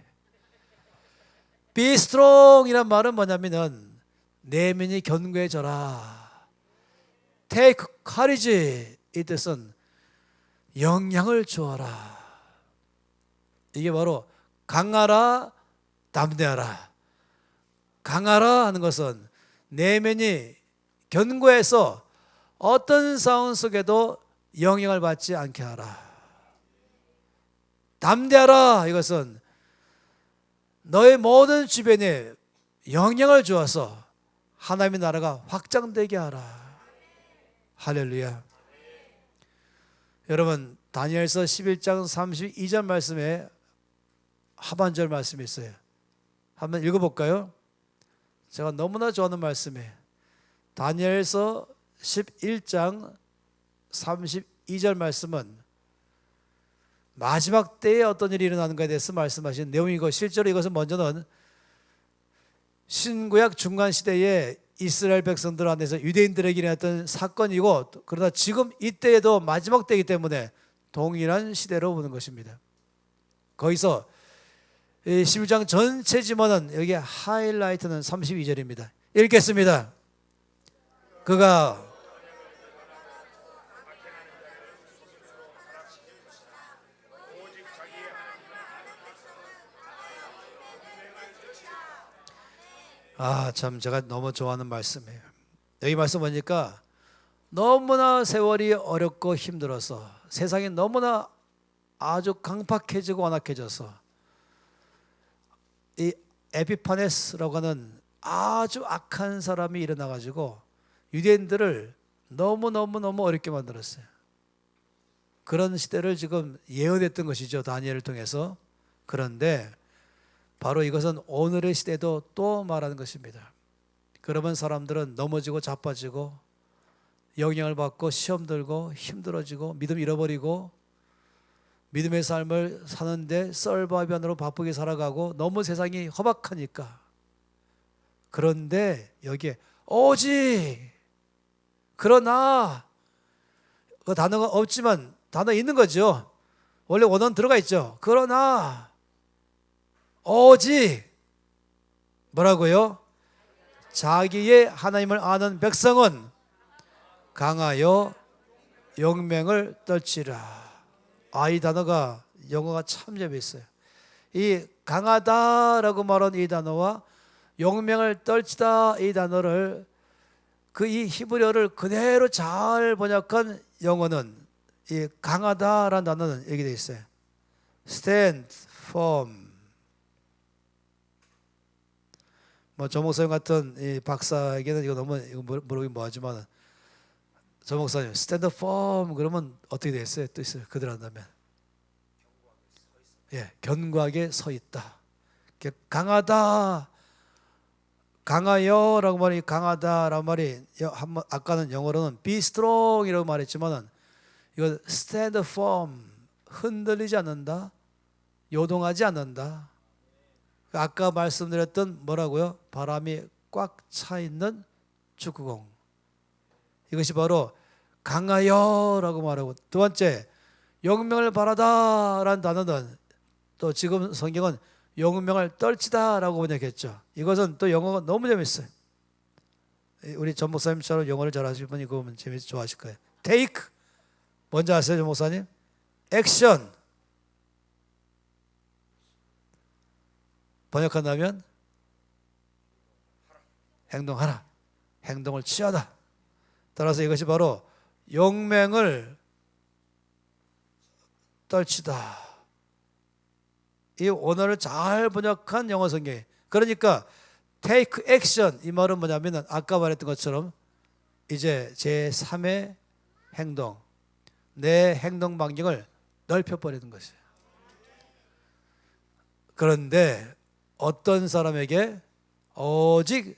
Be strong 이란 말은 뭐냐면은 내면이 견고해져라. Take courage 이 뜻은 영향을 주어라. 이게 바로 강하라, 담대하라. 강하라 하는 것은 내면이 견고해서 어떤 상황 속에도 영향을 받지 않게 하라. 담대하라 이것은 너의 모든 주변에 영향을 주어서 하나님의 나라가 확장되게 하라. 할렐루야. 여러분, 다니엘서 11장 32절 말씀에 하반절 말씀이 있어요. 한번 읽어볼까요? 제가 너무나 좋아하는 말씀이에요. 다니엘서 11장 32절 말씀은 마지막 때에 어떤 일이 일어나는 것에 대해서 말씀하신 내용이고, 실제로 이것은 먼저는 신구약 중간 시대에 이스라엘 백성들 안에서 유대인들에게 일어났던 사건이고, 그러나 지금 이때에도 마지막 때이기 때문에 동일한 시대로 보는 것입니다. 거기서 11장 전체지만은 여기 하이라이트는 32절입니다. 읽겠습니다. 그가 참 제가 너무 좋아하는 말씀이에요. 여기 말씀 보니까 너무나 세월이 어렵고 힘들어서, 세상이 너무나 아주 강팍해지고 완악해져서 이 에피파네스라고 하는 아주 악한 사람이 일어나가지고 유대인들을 너무 어렵게 만들었어요. 그런 시대를 지금 예언했던 것이죠, 다니엘을 통해서. 그런데 바로 이것은 오늘의 시대도 또 말하는 것입니다. 그러면 사람들은 넘어지고 자빠지고 영향을 받고 시험 들고 힘들어지고 믿음 잃어버리고 믿음의 삶을 사는데 썰바비안으로 바쁘게 살아가고 너무 세상이 허박하니까. 그런데 여기에 오직, 그러나, 그 단어가 없지만 단어 있는 거죠. 원래 원어는 들어가 있죠. 그러나 오직 뭐라고요? 자기의 하나님을 아는 백성은 강하여 용맹을 떨치라. 이 단어가 영어가 참 재미있어요. 이 강하다라고 말한 이 단어와 용맹을 떨치다 이 단어를, 그 이 히브리어를 그대로 잘 번역한 영어는 이 강하다라는 단어는 여기 되어 있어요. stand firm. 조 목사님 같은 이 박사에게는 이거 너무 모르긴 뭐하지만, 조 목사님 stand firm 그러면 어떻게 되겠어요? 또 있어요. 그들 한다면 견고하게 서 있다. 강하다, 강하여라고 말이, 강하다라고 말이 아까는 영어로는 be strong이라고 말했지만은 이거 stand firm, 흔들리지 않는다, 요동하지 않는다. 아까 말씀드렸던 뭐라고요? 바람이 꽉 차 있는 축구공. 이것이 바로 강하여라고 말하고, 두 번째 용맹을 바라다라는 단어는 또 지금 성경은 용맹을 떨치다라고 번역했죠. 이것은 또 영어가 너무 재밌어요. 우리 전 목사님처럼 영어를 잘하시는 분이 그거 보면 재밌어 좋아하실 거예요. take, 뭔지 아세요, 전 목사님? action. 번역한다면 행동하라, 행동을 취하다. 따라서 이것이 바로 용맹을 떨치다. 이 원어를 잘 번역한 영어 성경. 그러니까 take action, 이 말은 뭐냐면 아까 말했던 것처럼 이제 제3의 행동, 내 행동 반경을 넓혀버리는 것이에요. 그런데 어떤 사람에게 오직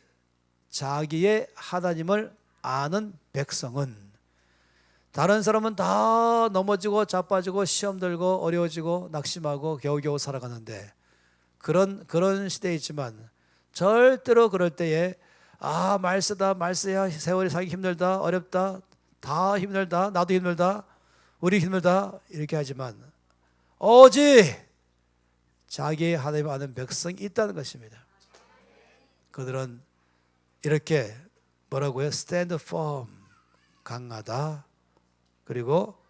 자기의 하나님을 아는 백성은, 다른 사람은 다 넘어지고 자빠지고 시험 들고 어려워지고 낙심하고 겨우겨우 살아가는데, 그런 시대에 있지만 절대로 그럴 때에 말쓰다 말쓰야 세월이 살기 힘들다, 어렵다, 다 힘들다, 나도 힘들다, 우리 힘들다 이렇게 하지만 오직 자기의 하나님을 아는 백성이 있다는 것입니다. 그들은 이렇게 뭐라고요? stand firm, 강하다. 그리고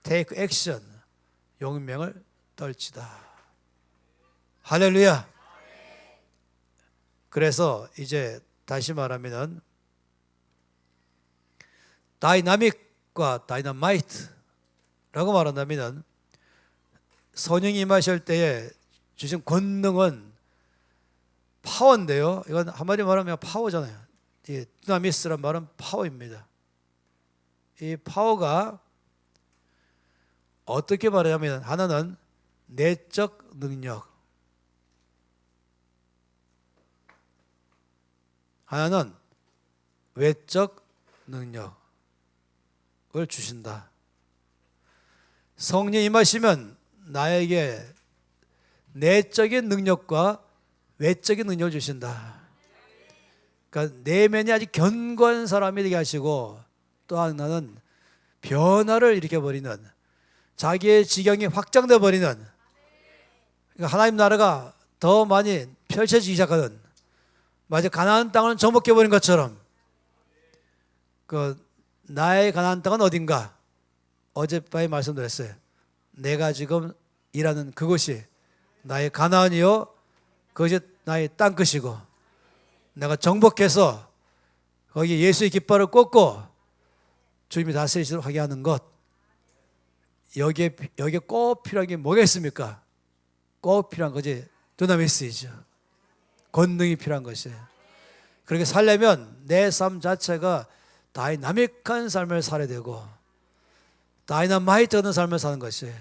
take action, 용맹을 떨치다. 할렐루야. 그래서 이제 다시 말하면은 다이나믹과 다이너마이트라고 말한다면은 성령이 임하실 때에 주신 권능은 파워인데요. 이건 한마디 말하면 파워잖아요. 이 두나미스란 말은 파워입니다. 이 파워가 어떻게 말하냐면 하나는 내적 능력, 하나는 외적 능력을 주신다. 성령 임하시면 나에게 내적인 능력과 외적인 능력을 주신다. 그러니까 내면이 아주 견고한 사람이 되게 하시고, 또 하나는 변화를 일으켜버리는, 자기의 지경이 확장돼 버리는, 그러니까 하나님 나라가 더 많이 펼쳐지기 시작하는, 마치 가나안 땅을 정복해 버린 것처럼, 그 나의 가나안 땅은 어딘가? 어젯밤에 말씀드렸어요. 내가 지금 일하는 그곳이 나의 가나안이요, 그것이 나의 땅끝이고, 내가 정복해서 거기 예수의 깃발을 꽂고 주님이 다스리시도록 하게 하는 것, 여기에 꼭 필요한 게 뭐겠습니까? 꼭 필요한 거지 두나미스이죠. 권능이 필요한 것이에요. 그렇게 살려면 내 삶 자체가 다이나믹한 삶을 살아야 되고, 다이나마이트 얻는 삶을 사는 것이에요.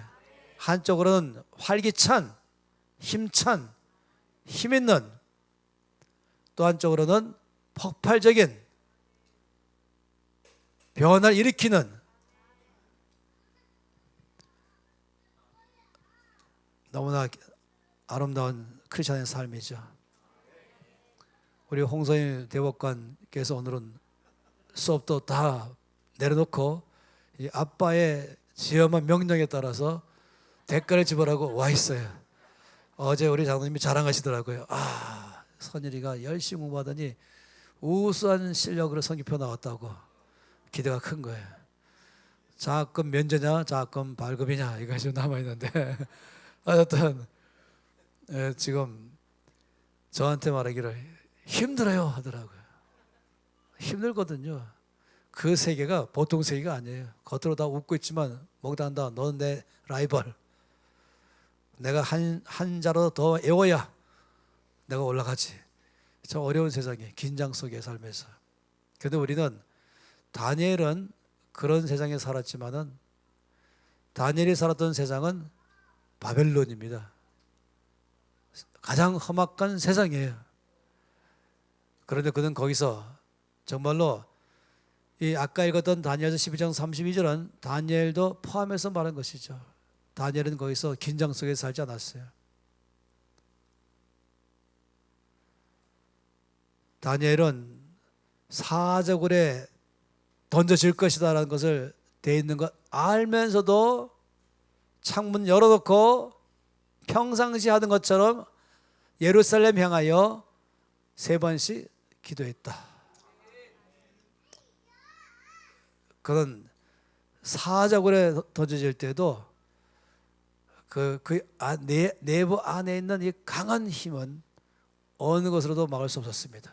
한쪽으로는 활기찬, 힘찬, 힘있는, 또 한쪽으로는 폭발적인, 변화를 일으키는, 너무나 아름다운 크리스천의 삶이죠. 우리 홍성일 대법관께서 오늘은 수업도 다 내려놓고 이 아빠의 지엄한 명령에 따라서 대가를 지불하고 와 있어요. 어제 우리 장로님이 자랑하시더라고요. 선일이가 열심히 공부하더니 우수한 실력으로 성기표 나왔다고. 기대가 큰 거예요. 장학금 면제냐 장학금 발급이냐 이거 지금 남아있는데 어쨌든 지금 저한테 말하기를 힘들어요 하더라고요. 힘들거든요. 그 세계가 보통 세계가 아니에요. 겉으로 다 웃고 있지만 목단다. 너는 내 라이벌. 내가 한 자로 더 애워야 내가 올라가지. 참 어려운 세상에 긴장 속에 살면서. 그런데 우리는, 다니엘은 그런 세상에 살았지만은 다니엘이 살았던 세상은 바벨론입니다. 가장 험악한 세상이에요. 그런데 그는 거기서 정말로 이 아까 읽었던 다니엘서 12장 32절은 다니엘도 포함해서 말한 것이죠. 다니엘은 거기서 긴장 속에 살지 않았어요. 다니엘은 사자굴에 던져질 것이다라는 것을 돼 있는 것 알면서도 창문 열어놓고 평상시 하던 것처럼 예루살렘 향하여 3번씩 기도했다. 그는 사자굴에 던져질 때도 내부 안에 있는 이 강한 힘은 어느 것으로도 막을 수 없었습니다.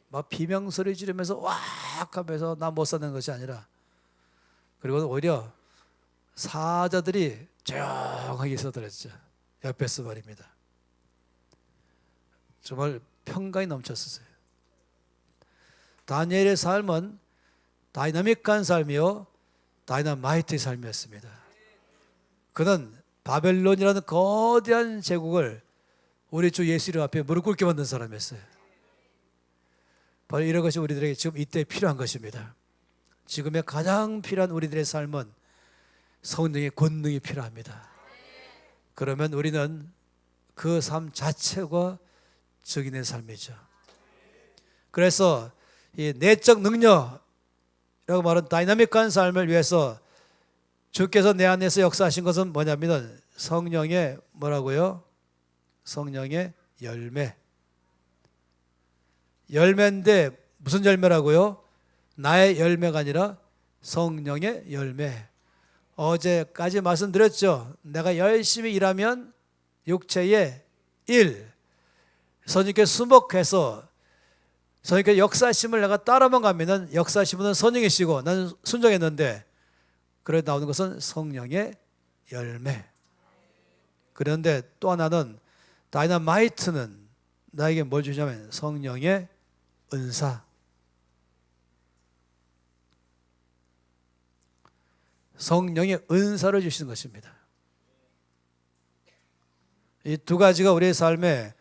막 비명소리 지르면서 왁 하면서 나 못 사는 것이 아니라, 그리고 오히려 사자들이 조용하게 있어들었죠. 옆에서 말입니다. 정말 평강이 넘쳤었어요. 다니엘의 삶은 다이나믹한 삶이요, 다이나마이트의 삶이었습니다. 그는 바벨론이라는 거대한 제국을 우리 주 예수 이름 앞에 무릎 꿇게 만든 사람이었어요. 바로 이런 것이 우리들에게 지금 이때 필요한 것입니다. 지금의 가장 필요한 우리들의 삶은 성령의 권능이 필요합니다. 그러면 우리는 그 삶 자체가 적인의 삶이죠. 그래서 이 내적 능력이라고 말하는 다이나믹한 삶을 위해서 주께서 내 안에서 역사하신 것은 뭐냐면 성령의 뭐라고요? 성령의 열매. 열매인데 무슨 열매라고요? 나의 열매가 아니라 성령의 열매. 어제까지 말씀드렸죠. 내가 열심히 일하면 육체의 일, 선생님께 수목해서 선생님께 역사심을 내가 따라만 가면은 역사심은 선생이시고 나는 순종했는데, 그래 나오는 것은 성령의 열매. 그런데 또 하나는 다이나마이트는 나에게 뭘 주냐면 성령의 은사. 성령의 은사를 주시는 것입니다. 이 두 가지가 우리의 삶에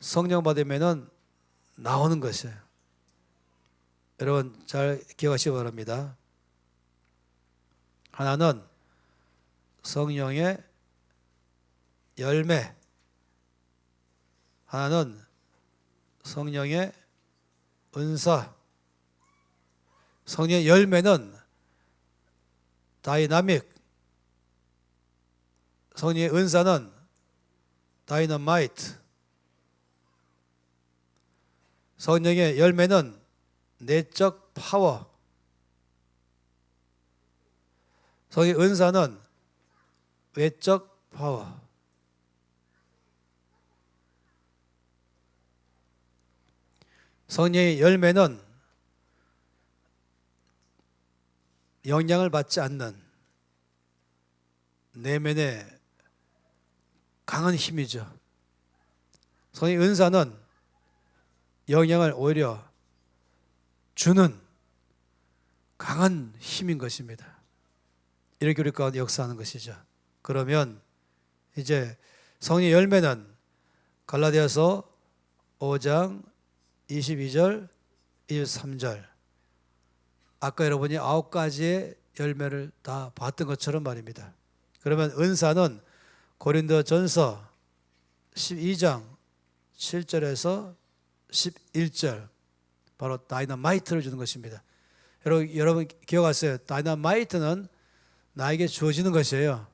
성령 받으면 나오는 것이에요. 여러분 잘 기억하시기 바랍니다. 하나는 성령의 열매, 하나는 성령의 은사. 성령의 열매는 다이나믹, 성령의 은사는 다이너마이트. 성령의 열매는 내적 파워, 성령의 은사는 외적 파워. 성령의 열매는 영향을 받지 않는 내면의 강한 힘이죠. 성령의 은사는 영향을 오히려 주는 강한 힘인 것입니다. 이렇게 우리 가운데 역사하는 것이죠. 그러면 이제 성령의 열매는 갈라디아서 5장 22절, 23절. 아까 여러분이 9가지의 열매를 다 봤던 것처럼 말입니다. 그러면 은사는 고린도전서 12장 7절에서 11절, 바로 다이너마이트를 주는 것입니다. 여러분 기억하세요. 다이너마이트는 나에게 주어지는 것이에요.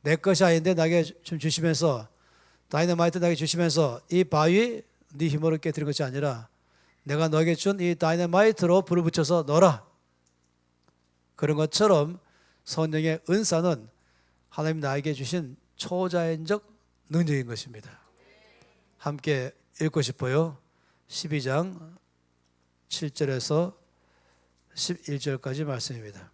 내 것이 아닌데 나에게 좀 주시면서, 다이너마이트 나에게 주시면서 이 바위 네 힘으로 깨뜨린 것이 아니라 내가 너에게 준 이 다이너마이트로 불을 붙여서 넣어라. 그런 것처럼 성령의 은사는 하나님 나에게 주신 초자연적 능력인 것입니다. 함께 읽고 싶어요. 12장 7절에서 11절까지 말씀입니다.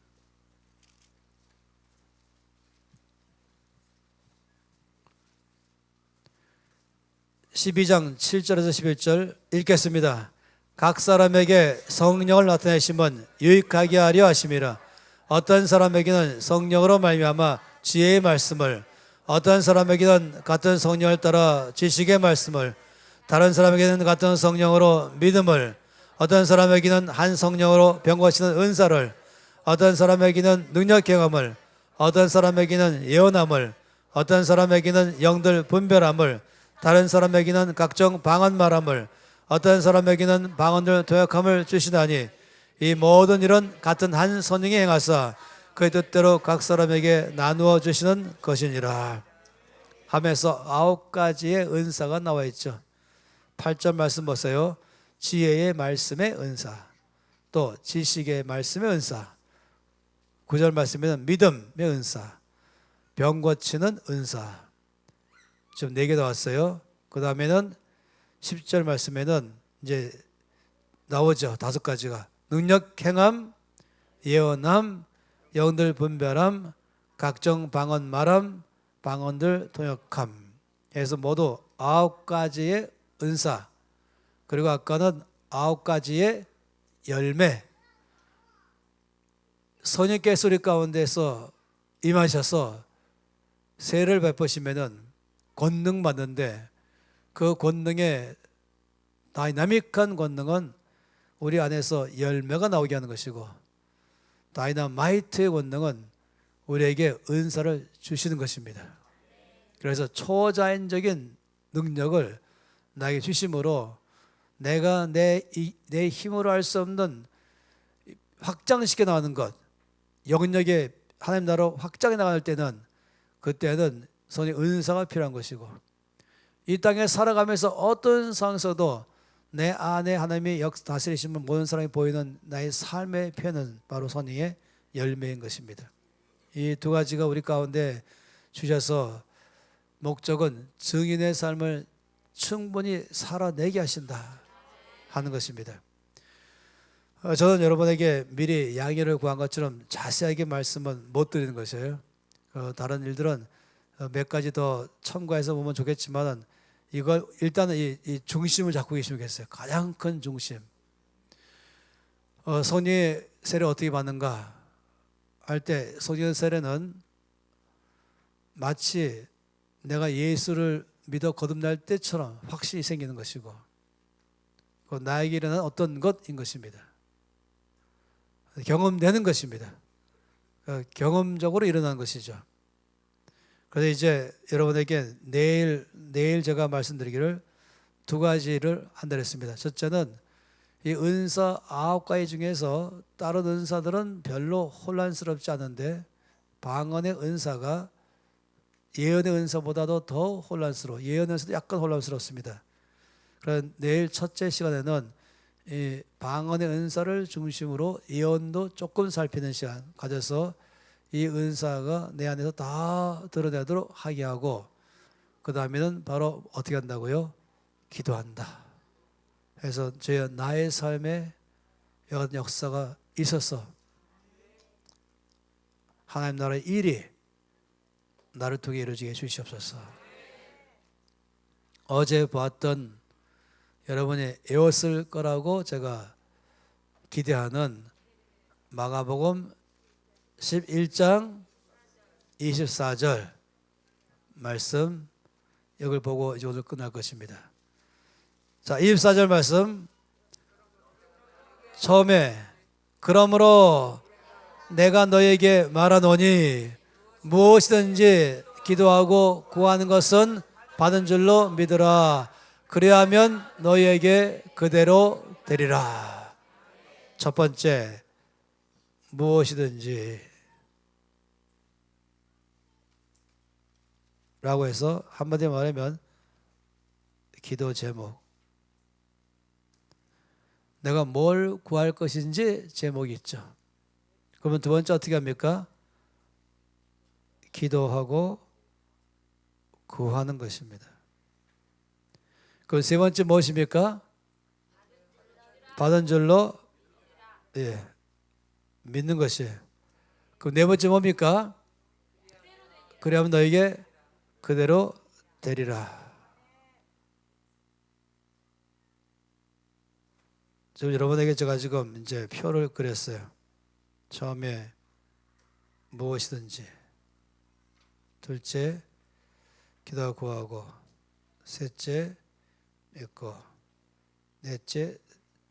(12장) 7절에서 11절 읽겠습니다. 각 사람에게 성령을 나타내심은 유익하게 하려 하심이라. 어떤 사람에게는 성령으로 말미암아 지혜의 말씀을, 어떤 사람에게는 같은 성령을 따라 지식의 말씀을, 다른 사람에게는 같은 성령으로 믿음을, 어떤 사람에게는 한 성령으로 병고하시는 은사를, 어떤 사람에게는 능력 경험을, 어떤 사람에게는 예언함을, 어떤 사람에게는 영들 분별함을, 다른 사람에게는 각종 방언 말함을, 어떤 사람에게는 방언들 도역함을 주시나니 이 모든 일은 같은 한 성령이 행하사 그의 뜻대로 각 사람에게 나누어 주시는 것이니라 하면서 9가지의 은사가 나와 있죠. 8절 말씀 보세요. 지혜의 말씀의 은사, 또 지식의 말씀의 은사. 9절 말씀에는 믿음의 은사, 병 고치는 은사. 지금 4개 나왔어요. 그 다음에는 10절 말씀에는 이제 나오죠. 5가지가. 능력 행함, 예언함, 영들 분별함, 각종 방언 말함, 방언들 통역함 해서 모두 9가지의 은사, 그리고 아까는 9가지의 열매. 성령께서 우리 가운데서 임하셔서 세를 베푸시면은 권능 받는데, 그 권능의 다이나믹한 권능은 우리 안에서 열매가 나오게 하는 것이고, 다이너마이트의 권능은 우리에게 은사를 주시는 것입니다. 그래서 초자연적인 능력을 나에게 주심으로 내가 내 힘으로 할 수 없는 확장시켜 나가는 것, 영역에 하나님 나라로 확장해 나갈 때는, 그때는 성령의 은사가 필요한 것이고, 이 땅에 살아가면서 어떤 상황에서도 내 안에 하나님이 다스리시면 모든 사람이 보이는 나의 삶의 표현은 바로 성령의 열매인 것입니다. 이 2가지가 우리 가운데 주셔서 목적은 증인의 삶을 충분히 살아내게 하신다 하는 것입니다. 저는 여러분에게 미리 양해를 구한 것처럼 자세하게 말씀은 못 드리는 것이에요. 다른 일들은 몇 가지 더 첨가해서 보면 좋겠지만 이걸 일단은 이 중심을 잡고 계시면 겠어요. 가장 큰 중심. 성령의 세례 어떻게 받는가 할 때 성령의 세례는 마치 내가 예수를 믿어 거듭날 때처럼 확신이 생기는 것이고 나에게 일어난 어떤 것인 것입니다. 경험되는 것입니다. 경험적으로 일어난 것이죠. 그래서 이제 여러분에게 내일 제가 말씀드리기를 두 가지를 한다 했습니다. 첫째는 이 은사 9가지 중에서 다른 은사들은 별로 혼란스럽지 않은데 방언의 은사가 예언의 은사보다도 더 혼란스러워. 예언의 은사도 약간 혼란스럽습니다. 그래서 내일 첫째 시간에는 이 방언의 은사를 중심으로 예언도 조금 살피는 시간 가져서 이 은사가 내 안에서 다 드러내도록 하게 하고 그 다음에는 바로 어떻게 한다고요? 기도한다. 그래서 나의 삶에 이런 역사가 있어서 하나님 나라의 일이 나를 통해 이루어지게 해주시옵소서. 어제 보았던 여러분이 외웠을 거라고 제가 기대하는 마가복음 11장 24절 말씀 이걸 보고 이제 오늘 끝날 것입니다. 자, 24절 말씀 처음에 그러므로 내가 너에게 말하노니 무엇이든지 기도하고 구하는 것은 받은 줄로 믿으라. 그리하면 너희에게 그대로 되리라. 첫 번째, 무엇이든지 라고 해서 한마디로 말하면 기도 제목. 내가 뭘 구할 것인지 제목이 있죠. 그러면 두 번째 어떻게 합니까? 기도하고 구하는 것입니다. 그럼 세 번째 무엇입니까? 받은 줄로 믿는 것이에요. 그럼 네 번째 뭡니까? 그리하면 너에게 그대로 되리라. 지금 여러분에게 제가 지금 이제 표를 그렸어요. 처음에 무엇이든지, 둘째 기도하고 구하고, 셋째 믿고, 넷째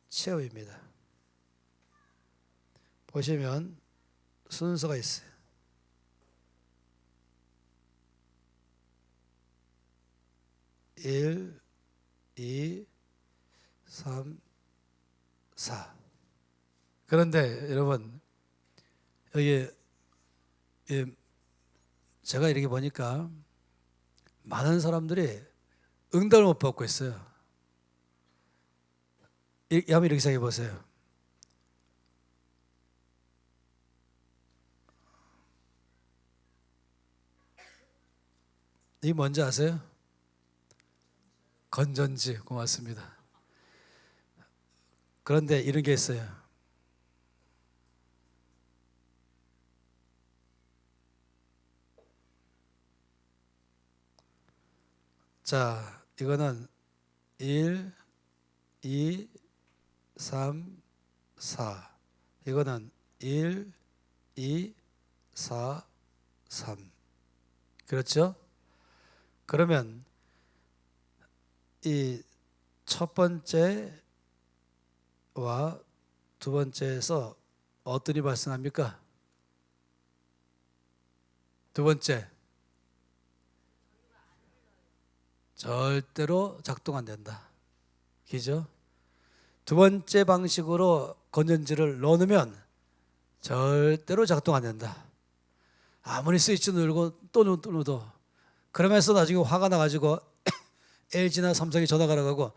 체험입니다. 보시면 순서가 있어요. 1, 2, 3, 4. 그런데 여러분 여기 제가 이렇게 보니까 많은 사람들이 응답을 못 받고 있어요. 한번 이렇게 생각해 보세요. 이게 뭔지 아세요? 건전지. 고맙습니다. 그런데 이런 게 있어요. 자, 이거는 1, 2, 3, 4. 이거는 1, 2, 4, 3. 그렇죠? 그러면 이 첫 번째와 두 번째에서 어떤 일이 발생합니까? 두 번째, 절대로 작동 안 된다. 그죠? 두 번째 방식으로 건전지를 넣으면 절대로 작동 안 된다. 아무리 스위치 누르고 또 누르도. 그러면서 나중에 화가 나가지고 LG나 삼성에 전화가 나가고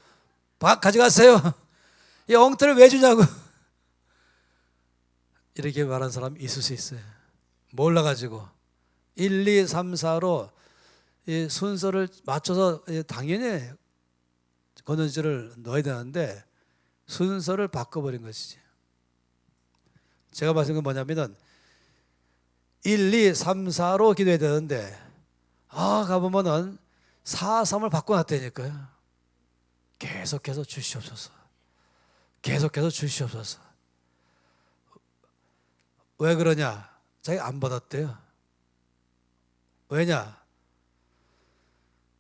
가져가세요. 이 엉터리를 왜 주냐고. 이렇게 말하는 사람이 있을 수 있어요. 몰라가지고 1, 2, 3, 4로 이 순서를 맞춰서 당연히 건전지를 넣어야 되는데 순서를 바꿔버린 것이지. 제가 말씀드린 건 뭐냐면은 1, 2, 3, 4로 기도해야 되는데 가보면은 4.3을 바꿔놨다니까요. 계속해서 주시옵소서. 계속해서 주시옵소서. 왜 그러냐? 자기 안 받았대요. 왜냐?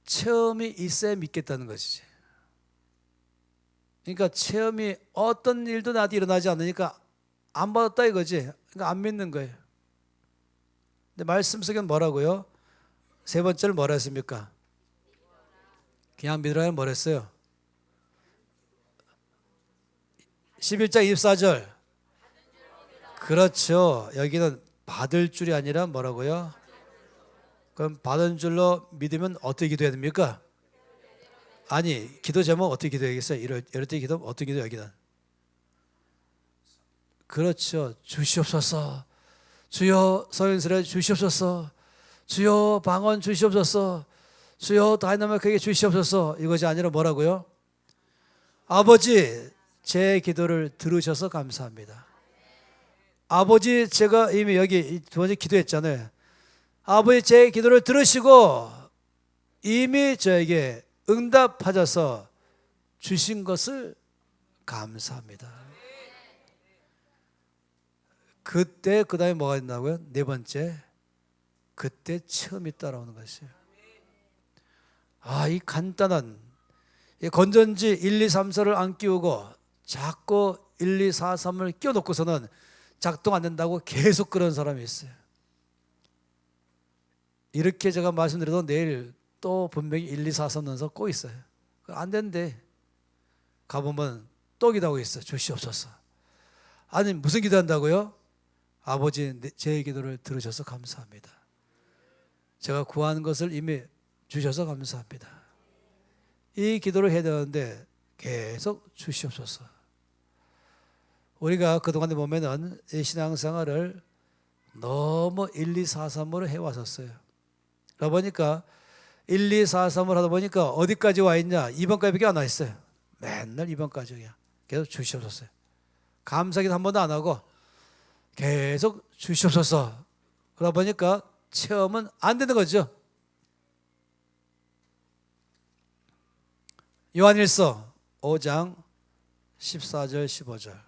체험이 있어야 믿겠다는 것이지. 그러니까 체험이 어떤 일도 나한테 일어나지 않으니까 안 받았다 이거지. 그러니까 안 믿는 거예요. 근데 말씀 속에는 뭐라고요? 세 번째를 뭐라 했습니까? 그냥 믿으라는 뭐라 했어요? 11장 24절. 그렇죠. 여기는 받을 줄이 아니라 뭐라고요? 그럼 받은 줄로 믿으면 어떻게 기도해야 됩니까? 아니, 기도 제목 어떻게 기도해야겠어요? 이럴 때 기도 어떻게 기도 여기는? 그렇죠. 주시옵소서. 주여 서인스레 주시옵소서. 주여 방언 주시옵소서. 주여 다이나믹하게 주시옵소서. 이것이 아니라 뭐라고요? 아버지 제 기도를 들으셔서 감사합니다. 아버지 제가 이미 여기 두 번째 기도했잖아요. 아버지 제 기도를 들으시고 이미 저에게 응답하셔서 주신 것을 감사합니다. 그때 그 다음에 뭐가 있나고요? 네 번째, 그때 체험이 따라오는 것이에요. 이 간단한 이 건전지 1, 2, 3, 4를 안 끼우고 자꾸 1, 2, 4, 3을 끼워놓고서는 작동 안 된다고 계속 그런 사람이 있어요. 이렇게 제가 말씀드려도 내일 또 분명히 1, 2, 4, 3 넣어서 꼭 있어요. 안 된대. 가보면 또 기도하고 있어. 주시옵소서. 아니 무슨 기도한다고요? 아버지 제 기도를 들으셔서 감사합니다. 제가 구하는 것을 이미 주셔서 감사합니다. 이 기도를 해야 되는데 계속 주시옵소서. 우리가 그동안에 보면은 이 신앙생활을 너무 1, 2, 4, 3으로 해왔었어요. 그러다 보니까 1, 2, 4, 3을 하다 보니까 어디까지 와 있냐? 2번까지밖에 안 와 있어요. 맨날 2번까지 그냥 계속 주시옵소서. 감사기도 한 번도 안 하고 계속 주시옵소서. 그러다 보니까 체험은 안 되는 거죠. 요한일서 5장 14절 15절.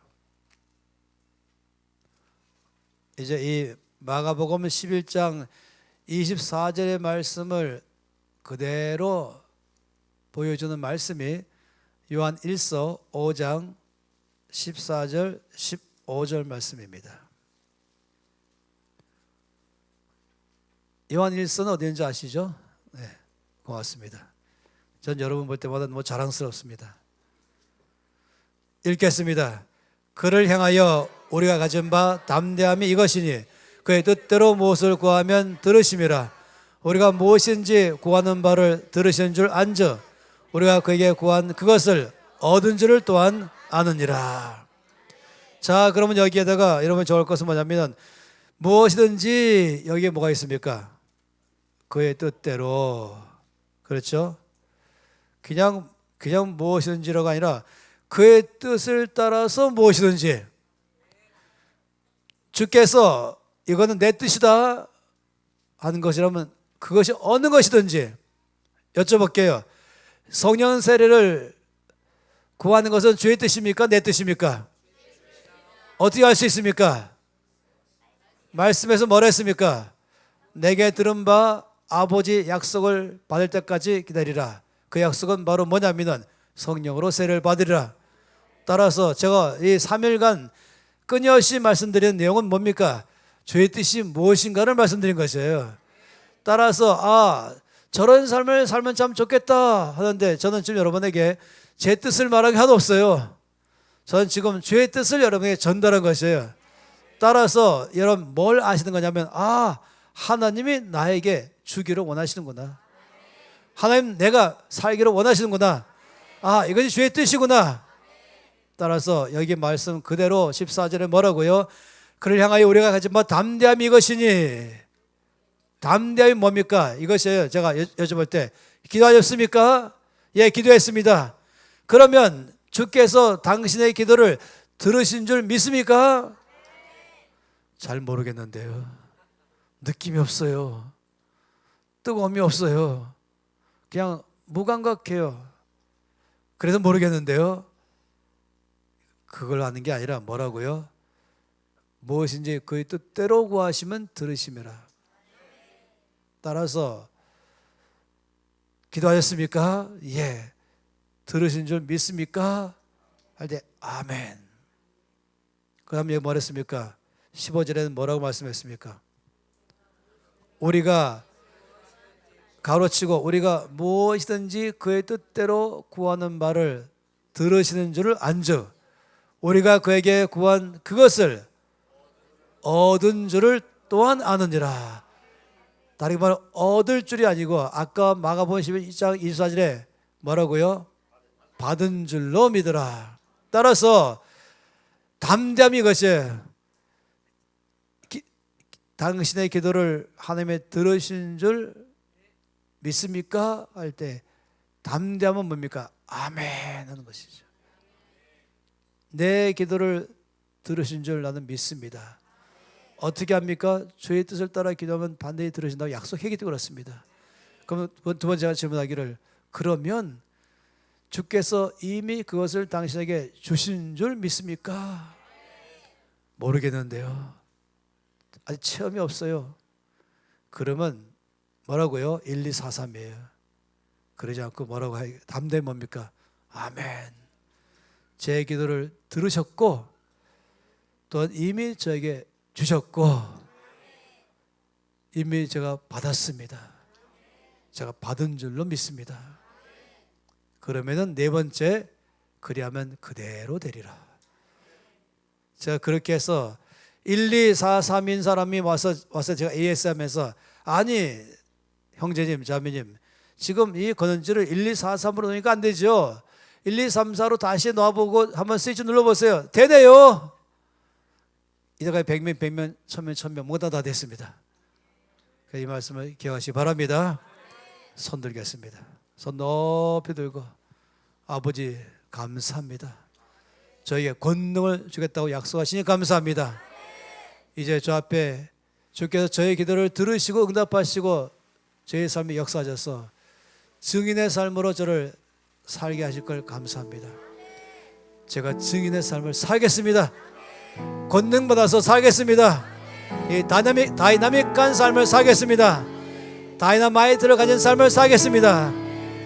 이제 이 마가복음 11장 24절의 말씀을 그대로 보여주는 말씀이 요한일서 5장 14절 15절 말씀입니다. 요한일서는 어디인지 아시죠? 네, 고맙습니다. 전 여러분 볼 때마다 너무 자랑스럽습니다. 읽겠습니다. 그를 향하여 우리가 가진 바 담대함이 이것이니 그의 뜻대로 무엇을 구하면 들으심이라. 우리가 무엇인지 구하는 바를 들으신 줄 안저 우리가 그에게 구한 그것을 얻은 줄을 또한 아느니라. 자, 그러면 여기에다가 여러분 좋을 것은 뭐냐면 무엇이든지 여기에 뭐가 있습니까? 그의 뜻대로. 그렇죠? 그냥 무엇이든지가 아니라 그의 뜻을 따라서 무엇이든지. 주께서 이거는 내 뜻이다 하는 것이라면 그것이 어느 것이든지 여쭤볼게요. 성령 세례를 구하는 것은 주의 뜻입니까? 내 뜻입니까? 어떻게 알 수 있습니까? 말씀에서 뭐라 했습니까? 내게 들은 바 아버지 약속을 받을 때까지 기다리라. 그 약속은 바로 뭐냐면은 성령으로 세례를 받으리라. 따라서 제가 이 3일간 끊임없이 말씀드리는 내용은 뭡니까? 주의 뜻이 무엇인가를 말씀드린 것이에요. 따라서 저런 삶을 살면 참 좋겠다 하는데 저는 지금 여러분에게 제 뜻을 말하기 하나도 없어요. 저는 지금 주의 뜻을 여러분에게 전달한 것이에요. 따라서 여러분 뭘 아시는 거냐면 하나님이 나에게 주기를 원하시는구나. 하나님 내가 살기를 원하시는구나. 이것이 주의 뜻이구나. 따라서 여기 말씀 그대로 14절에 뭐라고요? 그를 향하여 우리가 가진 바 담대함이 이것이니. 담대함이 뭡니까? 이것이에요. 제가 여쭤볼 때 기도하셨습니까? 예, 기도했습니다. 그러면 주께서 당신의 기도를 들으신 줄 믿습니까? 잘 모르겠는데요. 느낌이 없어요. 뜨거움이 없어요. 그냥 무감각해요. 그래서 모르겠는데요. 그걸 아는 게 아니라 뭐라고요? 무엇인지 그의 뜻대로 구하시면 들으심이라. 따라서 기도하셨습니까? 예. 들으신 줄 믿습니까? 할 때 아멘. 그 다음에 뭐 했습니까? 15절에는 뭐라고 말씀했습니까? 우리가 가로치고 우리가 무엇이든지 그의 뜻대로 구하는 말을 들으시는 줄을 안즉 우리가 그에게 구한 그것을 얻은 줄을 또한 아느니라. 다르게 말하면 얻을 줄이 아니고 아까 마가복음 12장 24절에 뭐라고요? 받은 줄로 믿으라. 따라서 담대함이 이것이 당신의 기도를 하나님의 들으신 줄 믿습니까? 할 때 담대함은 뭡니까? 아멘 하는 것이죠. 내 기도를 들으신 줄 나는 믿습니다. 어떻게 합니까? 주의 뜻을 따라 기도하면 반드시 들으신다고 약속했기 때문에 그렇습니다. 그럼 두 번째가 질문하기를 그러면 주께서 이미 그것을 당신에게 주신 줄 믿습니까? 모르겠는데요. 아직 체험이 없어요. 그러면 뭐라고요? 1, 2, 4, 3이에요. 그러지 않고 뭐라고 해요? 담대 뭡니까? 아멘. 제 기도를 들으셨고 또한 이미 저에게 주셨고 이미 제가 받았습니다. 제가 받은 줄로 믿습니다. 그러면은 네 번째 그리하면 그대로 되리라. 제가 그렇게 해서 1, 2, 4, 3인 사람이 와서 제가 AS하면서 아니 형제님 자매님 지금 이 건원지를 1, 2, 4, 3으로 놓으니까 안 되죠. 1, 2, 3, 4로 다시 놔보고 한번 스위치 눌러보세요. 되네요. 이제까지 100명, 100명, 1000명, 1000명 모두 다 됐습니다. 이 말씀을 기억하시기 바랍니다. 손 들겠습니다. 손 높이 들고 아버지 감사합니다. 저에게 권능을 주겠다고 약속하시니 감사합니다. 이제 저 앞에 주께서 저의 기도를 들으시고 응답하시고 저의 삶에 역사하셔서 증인의 삶으로 저를 살게 하실 걸 감사합니다. 제가 증인의 삶을 살겠습니다. 권능 받아서 살겠습니다. 이 다이나믹한 삶을 살겠습니다. 다이너마이트를 가진 삶을 살겠습니다.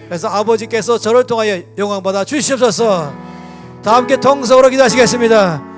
그래서 아버지께서 저를 통하여 영광 받아 주시옵소서. 다 함께 통성으로 기도하시겠습니다.